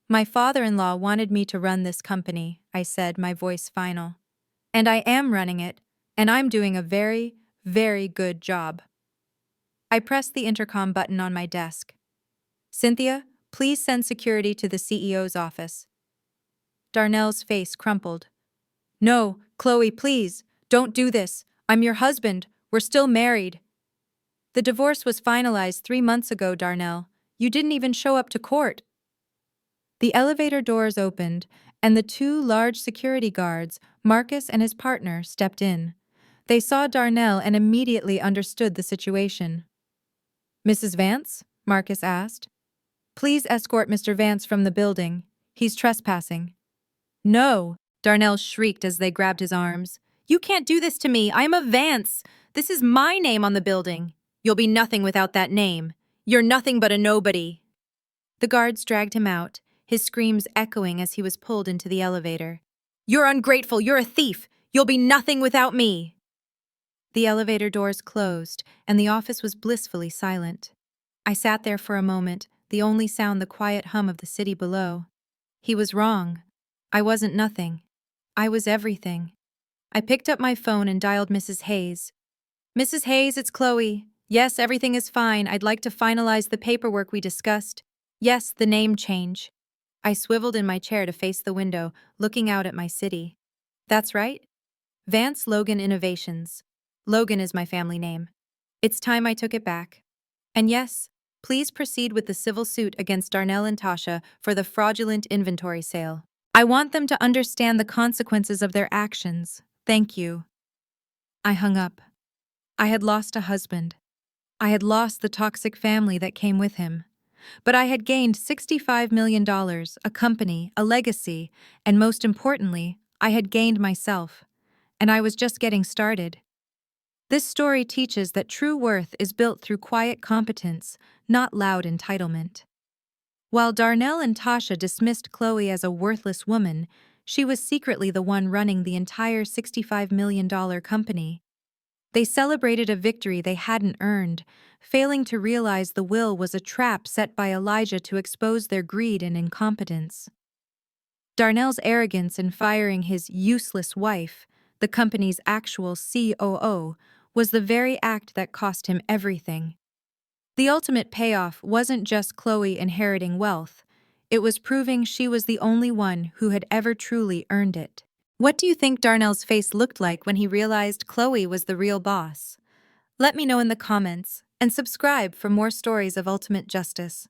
My father-in-law wanted me to run this company, I said, my voice final. And I am running it, and I'm doing a very, very good job. I pressed the intercom button on my desk. Cynthia, please send security to the CEO's office. Darnell's face crumpled. No, Chloe, please, don't do this. I'm your husband. We're still married. The divorce was finalized 3 months ago, Darnell. You didn't even show up to court. The elevator doors opened, and the two large security guards, Marcus and his partner, stepped in. They saw Darnell and immediately understood the situation. Mrs. Vance? Marcus asked. Please escort Mr. Vance from the building. He's trespassing. No, Darnell shrieked as they grabbed his arms. You can't do this to me. I'm a Vance. This is my name on the building. You'll be nothing without that name. You're nothing but a nobody. The guards dragged him out, his screams echoing as he was pulled into the elevator. You're ungrateful. You're a thief. You'll be nothing without me. The elevator doors closed, and the office was blissfully silent. I sat there for a moment, the only sound the quiet hum of the city below. He was wrong. I wasn't nothing. I was everything. I picked up my phone and dialed Mrs. Hayes. Mrs. Hayes, it's Chloe. Yes, everything is fine. I'd like to finalize the paperwork we discussed. Yes, the name change. I swiveled in my chair to face the window, looking out at my city. That's right. Vance Logan Innovations. Logan is my family name. It's time I took it back. And yes, please proceed with the civil suit against Darnell and Tasha for the fraudulent inventory sale. I want them to understand the consequences of their actions. Thank you. I hung up. I had lost a husband. I had lost the toxic family that came with him. But I had gained $65 million, a company, a legacy, and most importantly, I had gained myself. And I was just getting started. This story teaches that true worth is built through quiet competence, not loud entitlement. While Darnell and Tasha dismissed Chloe as a worthless woman, she was secretly the one running the entire $65 million company. They celebrated a victory they hadn't earned, failing to realize the will was a trap set by Elijah to expose their greed and incompetence. Darnell's arrogance in firing his useless wife, the company's actual COO, was the very act that cost him everything. The ultimate payoff wasn't just Chloe inheriting wealth, it was proving she was the only one who had ever truly earned it. What do you think Darnell's face looked like when he realized Chloe was the real boss? Let me know in the comments, and subscribe for more stories of ultimate justice.